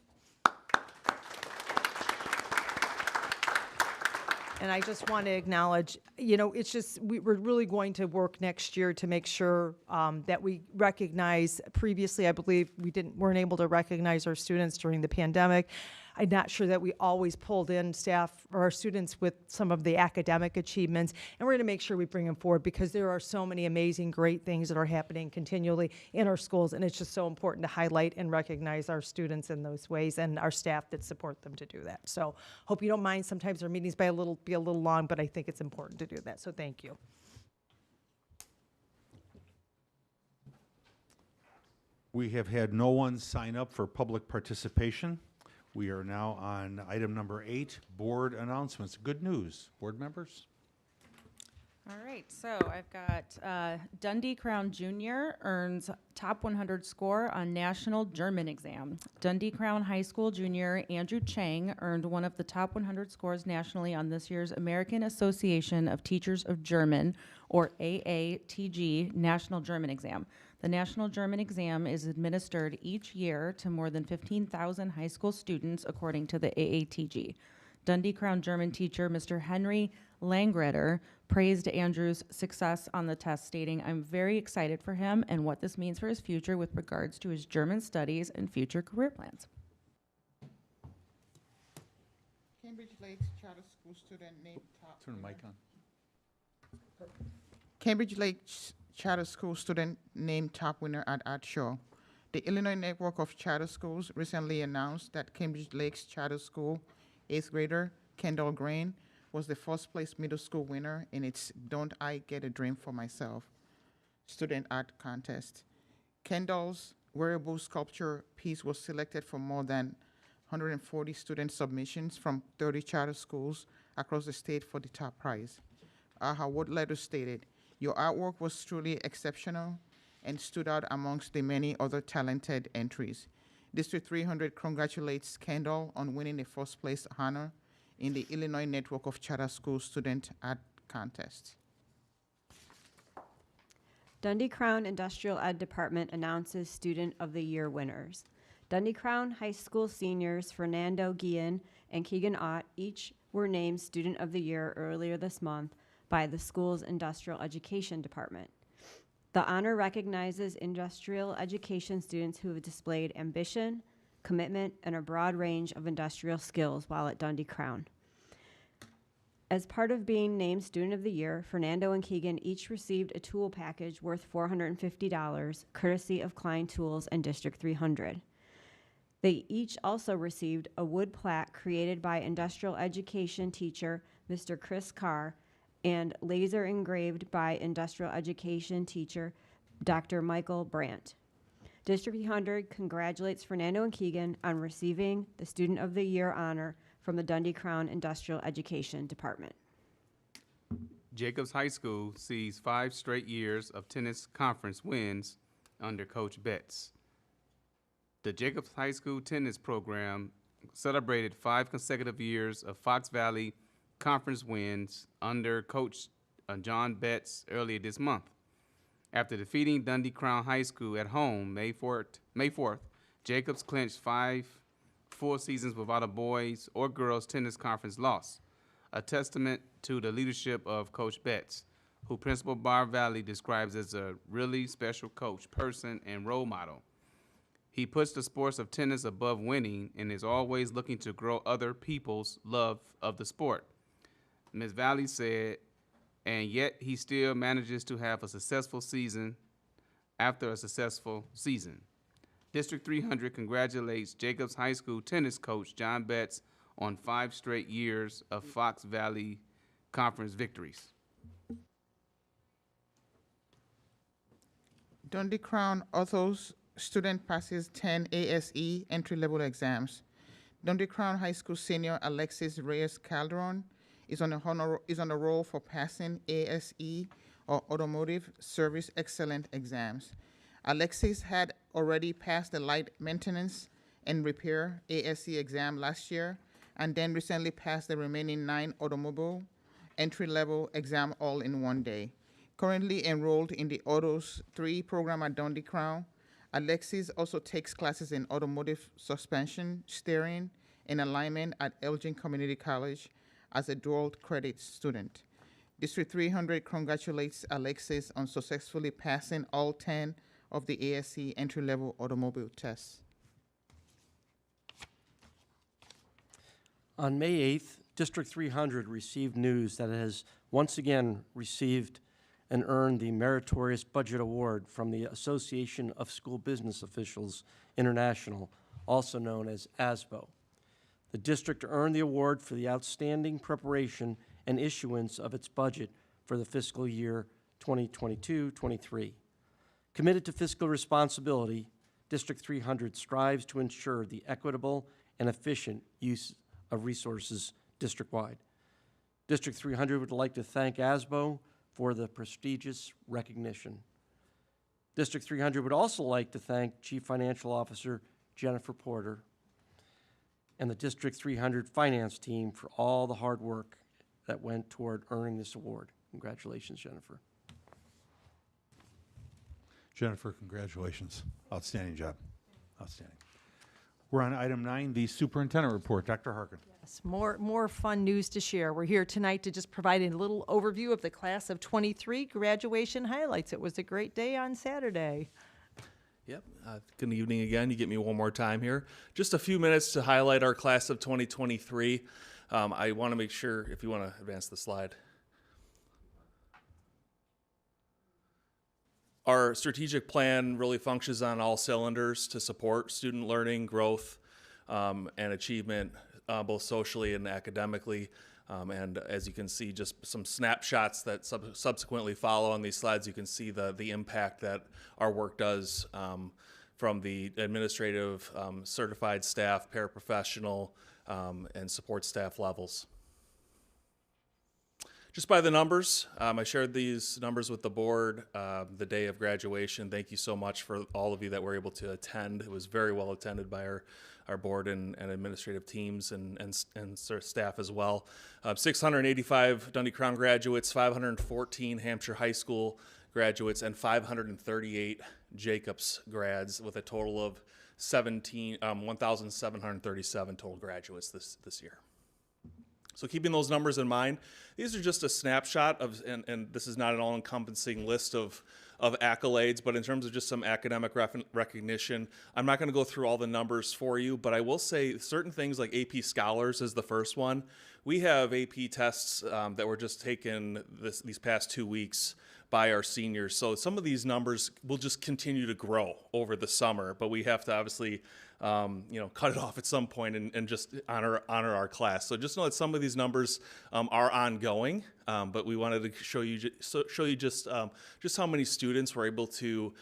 And I just want to acknowledge, you know, it's just, we're really going to work next year to make sure that we recognize, previously, I believe we weren't able to recognize our students during the pandemic. I'm not sure that we always pulled in staff or our students with some of the academic achievements, and we're going to make sure we bring them forward because there are so many amazing, great things that are happening continually in our schools, and it's just so important to highlight and recognize our students in those ways and our staff that support them to do that. So hope you don't mind sometimes our meetings be a little long, but I think it's important to do that, so thank you.
We have had no one sign up for public participation. We are now on item number 8, board announcements. Good news, board members.
All right, so I've got Dundee Crown Junior earns top 100 score on national German exam. Dundee Crown High School Junior Andrew Chang earned one of the top 100 scores nationally on this year's American Association of Teachers of German, or AATG, National German Exam. The National German Exam is administered each year to more than 15,000 high school students, according to the AATG. Dundee Crown German teacher, Mr. Henry Langretter, praised Andrew's success on the test, stating, "I'm very excited for him and what this means for his future with regards to his German studies and future career plans."
Cambridge Lakes Charter School student named top.
Turn the mic on.
Cambridge Lakes Charter School student named top winner at Art Show. The Illinois Network of Charter Schools recently announced that Cambridge Lakes Charter School 8th grader Kendall Grain was the first place middle school winner in its Don't I Get a Dream for Myself student art contest. Kendall's wearable sculpture piece was selected from more than 140 student submissions from 30 charter schools across the state for the top prize. Our award letter stated, "Your artwork was truly exceptional and stood out amongst the many other talented entries. District 300 congratulates Kendall on winning the first place honor in the Illinois Network of Charter School Student Art Contest."
Dundee Crown Industrial Ed Department announces Student of the Year winners. Dundee Crown High School seniors Fernando Guillen and Keegan Ott each were named Student of the Year earlier this month by the school's Industrial Education Department. The honor recognizes industrial education students who have displayed ambition, commitment, and a broad range of industrial skills while at Dundee Crown. As part of being named Student of the Year, Fernando and Keegan each received a tool package worth $450, courtesy of Klein Tools and District 300. They each also received a wood plaque created by industrial education teacher Mr. Chris Carr and laser engraved by industrial education teacher Dr. Michael Brandt. District 300 congratulates Fernando and Keegan on receiving the Student of the Year honor from the Dundee Crown Industrial Education Department.
Jacobs High School sees 5 straight years of tennis conference wins under Coach Betts. The Jacobs High School tennis program celebrated 5 consecutive years of Fox Valley Conference wins under Coach John Betts earlier this month. After defeating Dundee Crown High School at home May 4th, Jacobs clinched 5 full seasons without a boys or girls tennis conference loss, a testament to the leadership of Coach Betts, who Principal Bar Valley describes as a really special coach, person, and role model. He puts the sports of tennis above winning and is always looking to grow other people's love of the sport. Ms. Valley said, and yet he still manages to have a successful season after a successful season. District 300 congratulates Jacobs High School tennis coach John Betts on 5 straight years of Fox Valley Conference victories.
Dundee Crown Authors student passes 10 ASE entry-level exams. Dundee Crown High School senior Alexis Reyes Calderon is on a roll for passing ASE or Automotive Service Excellent exams. Alexis had already passed the Light Maintenance and Repair ASE exam last year, and then recently passed the remaining 9 automobile entry-level exam all in one day. Currently enrolled in the Autos 3 program at Dundee Crown, Alexis also takes classes in automotive suspension, steering, and alignment at Elgin Community College as a dual credit student. District 300 congratulates Alexis on successfully passing all 10 of the ASE entry-level automobile tests.
On May 8th, District 300 received news that it has once again received and earned the Meritorious Budget Award from the Association of School Business Officials International, also known as ASBO. The district earned the award for the outstanding preparation and issuance of its budget for the fiscal year 2022-23. Committed to fiscal responsibility, District 300 strives to ensure the equitable and efficient use of resources district-wide. District 300 would like to thank ASBO for the prestigious recognition. District 300 would also like to thank Chief Financial Officer Jennifer Porter and the District 300 finance team for all the hard work that went toward earning this award. Congratulations, Jennifer.
Jennifer, congratulations. Outstanding job. Outstanding. We're on item 9, the superintendent report. Dr. Harkin.
Yes, more fun news to share. We're here tonight to just provide a little overview of the class of 23 graduation highlights. It was a great day on Saturday.
Yep. Good evening again. You get me one more time here. Just a few minutes to highlight our class of 2023. I want to make sure, if you want to advance the slide. Our strategic plan really functions on all cylinders to support student learning, growth, and achievement, both socially and academically. And as you can see, just some snapshots that subsequently follow on these slides, you can see the impact that our work does from the administrative, certified staff, paraprofessional, and support staff levels. Just by the numbers, I shared these numbers with the board the day of graduation. Thank you so much for all of you that were able to attend. It was very well attended by our board and administrative teams and staff as well. 685 Dundee Crown graduates, 514 Hampshire High School graduates, and 538 Jacobs grads, with a total of 1,737 total graduates this year. So keeping those numbers in mind, these are just a snapshot of, and this is not an all-encompassing list of accolades, but in terms of just some academic recognition, I'm not going to go through all the numbers for you, but I will say certain things like AP Scholars is the first one. We have AP tests that were just taken these past 2 weeks by our seniors. So some of these numbers will just continue to grow over the summer, but we have to obviously cut it off at some point and just honor our class. So just know that some of these numbers are ongoing, but we wanted to show you just how many students were able to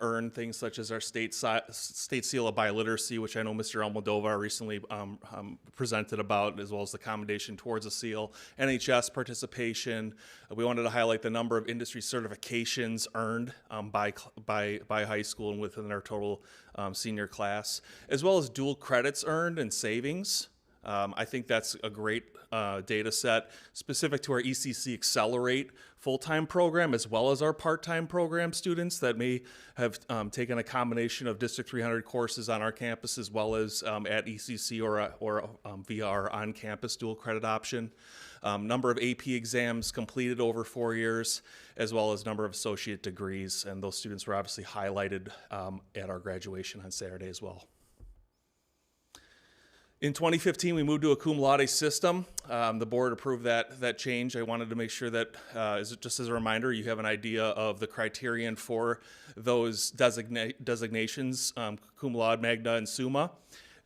earn things such as our state seal of biliteracy, which I know Mr. Almodovar recently presented about, as well as the commendation towards a seal, NHS participation. We wanted to highlight the number of industry certifications earned by high school and within our total senior class, as well as dual credits earned and savings. I think that's a great data set specific to our ECC Accelerate full-time program, as well as our part-time program students that may have taken a combination of District 300 courses on our campus, as well as at ECC or via our on-campus dual credit option. Number of AP exams completed over 4 years, as well as number of associate degrees, and those students were obviously highlighted at our graduation on Saturday as well. In 2015, we moved to a cum laude system. The board approved that change. I wanted to make sure that, just as a reminder, you have an idea of the criterion for those designations, cum laude, magna, and summa.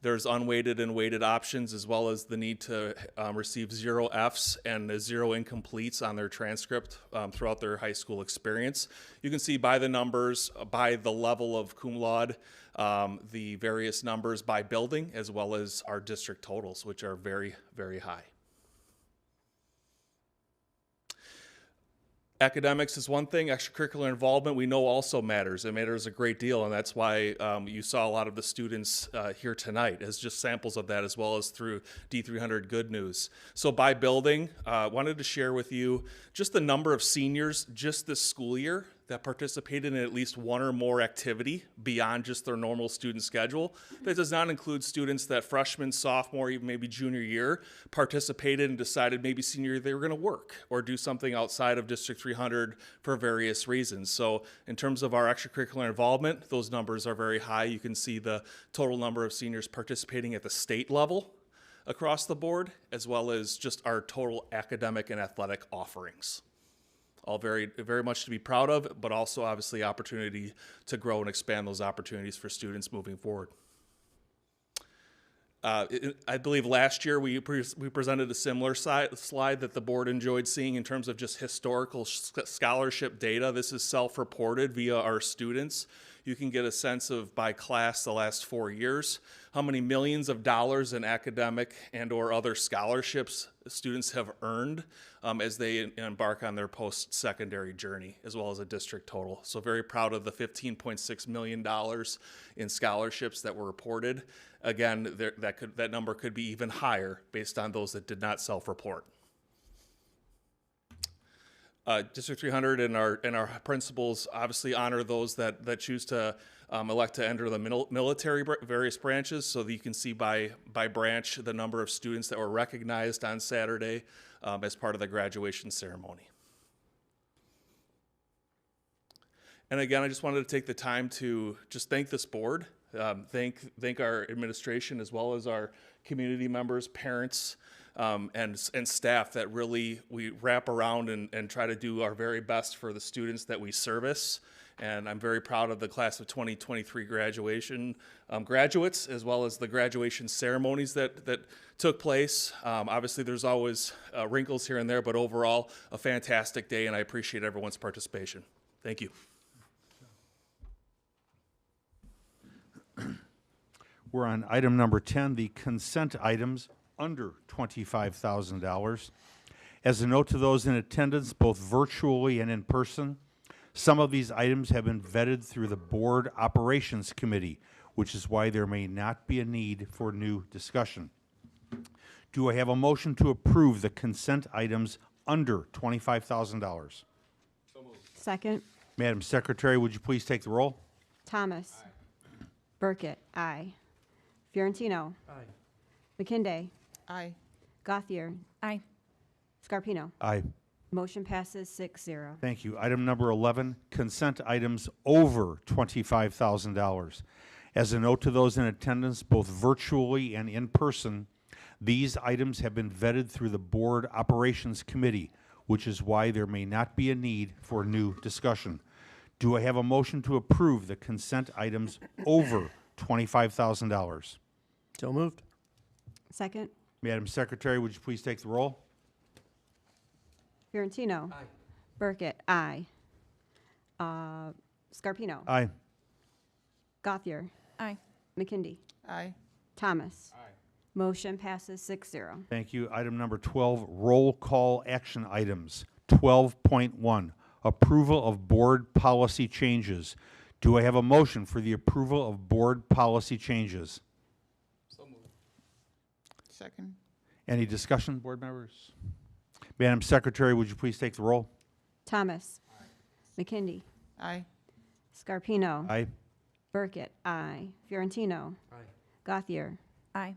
There's unweighted and weighted options, as well as the need to receive 0 Fs and 0 incompletes on their transcript throughout their high school experience. You can see by the numbers, by the level of cum laude, the various numbers by building, as well as our district totals, which are very, very high. Academics is one thing, extracurricular involvement we know also matters. It matters a great deal, and that's why you saw a lot of the students here tonight as just samples of that, as well as through D300 Good News. So by building, wanted to share with you just the number of seniors just this school year that participated in at least one or more activity beyond just their normal student schedule. That does not include students that freshman, sophomore, even maybe junior year participated and decided maybe senior year they were gonna work or do something outside of District 300 for various reasons. So in terms of our extracurricular involvement, those numbers are very high. You can see the total number of seniors participating at the state level across the board, as well as just our total academic and athletic offerings. All very, very much to be proud of, but also obviously opportunity to grow and expand those opportunities for students moving forward. I believe last year we presented a similar slide that the board enjoyed seeing in terms of just historical scholarship data. This is self-reported via our students. You can get a sense of, by class, the last 4 years, how many millions of dollars in academic and or other scholarships students have earned as they embark on their post-secondary journey, as well as a district total. So very proud of the $15.6 million in scholarships that were reported. Again, that number could be even higher based on those that did not self-report. District 300 and our principals obviously honor those that choose to elect to enter the military various branches, so that you can see by branch the number of students that were recognized on Saturday as part of the graduation ceremony. And again, I just wanted to take the time to just thank this board, thank our administration, as well as our community members, parents, and staff that really we wrap around and try to do our very best for the students that we service. And I'm very proud of the class of 2023 graduation graduates, as well as the graduation ceremonies that took place. Obviously, there's always wrinkles here and there, but overall, a fantastic day, and I appreciate everyone's participation. Thank you.
We're on item number 10, the consent items under $25,000. As a note to those in attendance, both virtually and in person, some of these items have been vetted through the Board Operations Committee, which is why there may not be a need for new discussion. Do I have a motion to approve the consent items under $25,000?
Second.
Madam Secretary, would you please take the roll?
Thomas. Aye. Burkett. Aye. Fiorentino.
Aye.
McKinday.
Aye.
Gauthier.
Aye.
Scarpino.
Aye.
Motion passes 6-0.
Thank you. Item number 11, consent items over $25,000. As a note to those in attendance, both virtually and in person, these items have been vetted through the Board Operations Committee, which is why there may not be a need for new discussion. Do I have a motion to approve the consent items over $25,000?
So moved.
Second.
Madam Secretary, would you please take the roll?
Fiorentino. Aye. Burkett. Aye. Scarpino.
Aye.
Gauthier.
Aye.
McKindy.
Aye.
Thomas. Aye. Motion passes 6-0.
Thank you. Item number 12, roll call action items. 12.1, approval of board policy changes. Do I have a motion for the approval of board policy changes?
So moved. Second.
Any discussion, board members? Madam Secretary, would you please take the roll?
Thomas. Aye. McKindy.
Aye.
Scarpino.
Aye.
Burkett. Aye. Fiorentino.
Aye.
Gauthier.
Aye.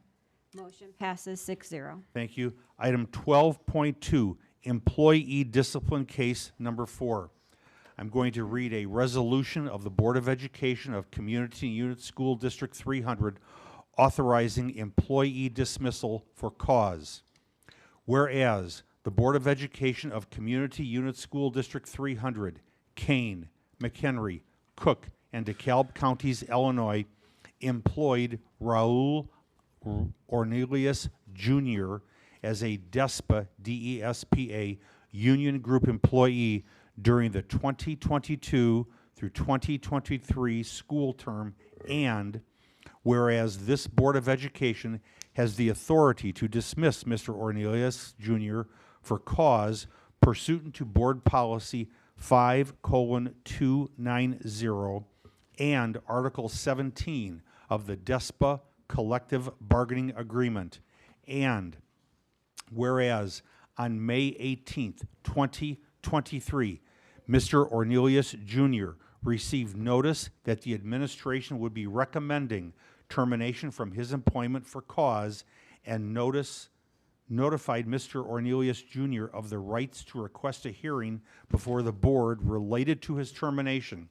Motion passes 6-0.
Thank you. Item 12.2, employee discipline case number 4. I'm going to read a resolution of the Board of Education of Community Unit School District 300 authorizing employee dismissal for cause. Whereas the Board of Education of Community Unit School District 300, Kane, McHenry, Cook, and DeKalb Counties, Illinois, employed Raul Ornelius Jr. as a DESPA, D-E-S-P-A, union group employee during the 2022 through 2023 school term, and whereas this Board of Education has the authority to dismiss Mr. Ornelius Jr. for cause pursuant to Board Policy 5:290 and Article 17 of the DESPA Collective Bargaining Agreement. And whereas on May 18th, 2023, Mr. Ornelius Jr. received notice that the administration would be recommending termination from his employment for cause, and notified Mr. Ornelius Jr. of the rights to request a hearing before the board related to his termination.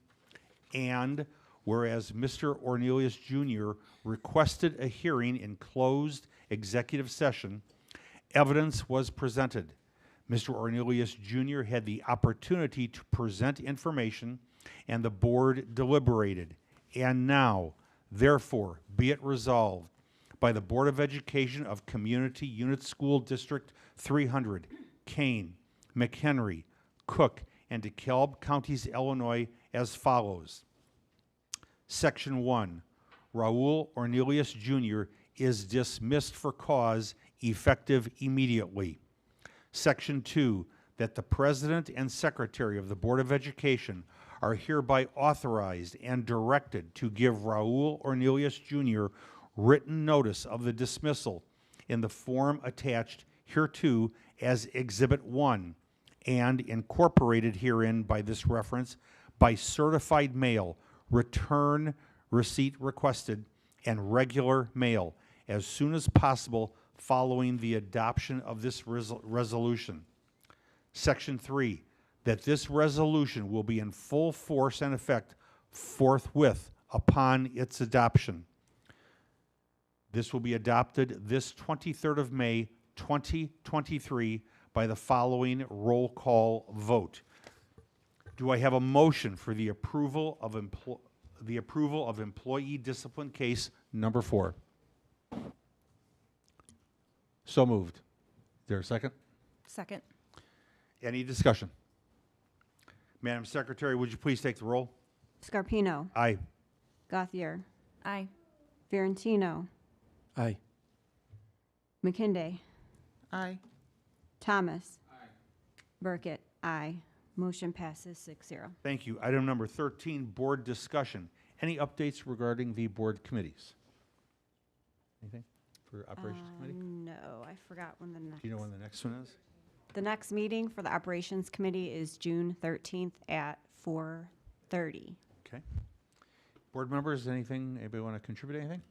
And whereas Mr. Ornelius Jr. requested a hearing in closed executive session, evidence was presented. Mr. Ornelius Jr. had the opportunity to present information, and the board deliberated. And now, therefore, be it resolved by the Board of Education of Community Unit School District 300, Kane, McHenry, Cook, and DeKalb Counties, Illinois, as follows. Section 1, Raul Ornelius Jr. is dismissed for cause effective immediately. Section 2, that the President and Secretary of the Board of Education are hereby authorized and directed to give Raul Ornelius Jr. written notice of the dismissal in the form attached hereto as Exhibit 1 and incorporated herein by this reference by certified mail, return receipt requested, and regular mail as soon as possible following the adoption of this resolution. Section 3, that this resolution will be in full force and effect forthwith upon its adoption. This will be adopted this 23rd of May, 2023 by the following roll call vote. Do I have a motion for the approval of employee discipline case number 4? So moved. Is there a second?
Second.
Any discussion? Madam Secretary, would you please take the roll?
Scarpino.
Aye.
Gauthier.
Aye.
Fiorentino.
Aye.
McKinday.
Aye.
Thomas. Burkett. Aye. Motion passes 6-0.
Thank you. Item number 13, board discussion. Any updates regarding the board committees? Anything for operations committee?
No, I forgot when the next.
Do you know when the next one is?
The next meeting for the operations committee is June 13th at 4:30.
Okay. Board members, anything, anybody want to contribute anything?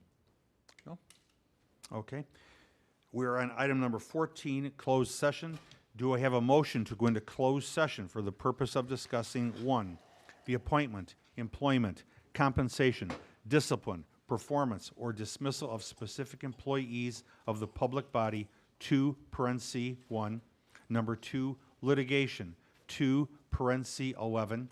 No? Okay. We're on item number 14, closed session. Do I have a motion to go into closed session for the purpose of discussing 1, the appointment, employment, compensation, discipline, performance, or dismissal of specific employees of the public body, 2, parentheses 1. Number 2, litigation, 2, parentheses 11.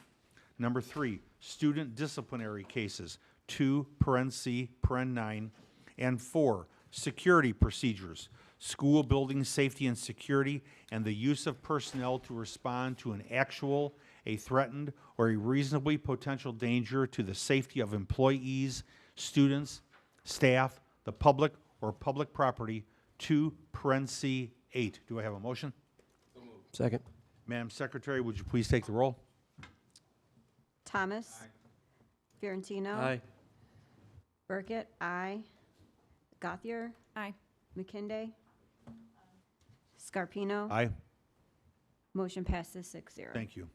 Number 3, student disciplinary cases, 2, parentheses 9. And 4, security procedures, school building safety and security, and the use of personnel to respond to an actual, a threatened, or a reasonably potential danger to the safety of employees, students, staff, the public, or public property, 2, parentheses 8. Do I have a motion?
Second.
Madam Secretary, would you please take the roll?
Thomas. Fiorentino.
Aye.
Burkett. Aye. Gauthier.
Aye.
McKinday. Scarpino.
Aye.
Motion passes 6-0.
Thank you.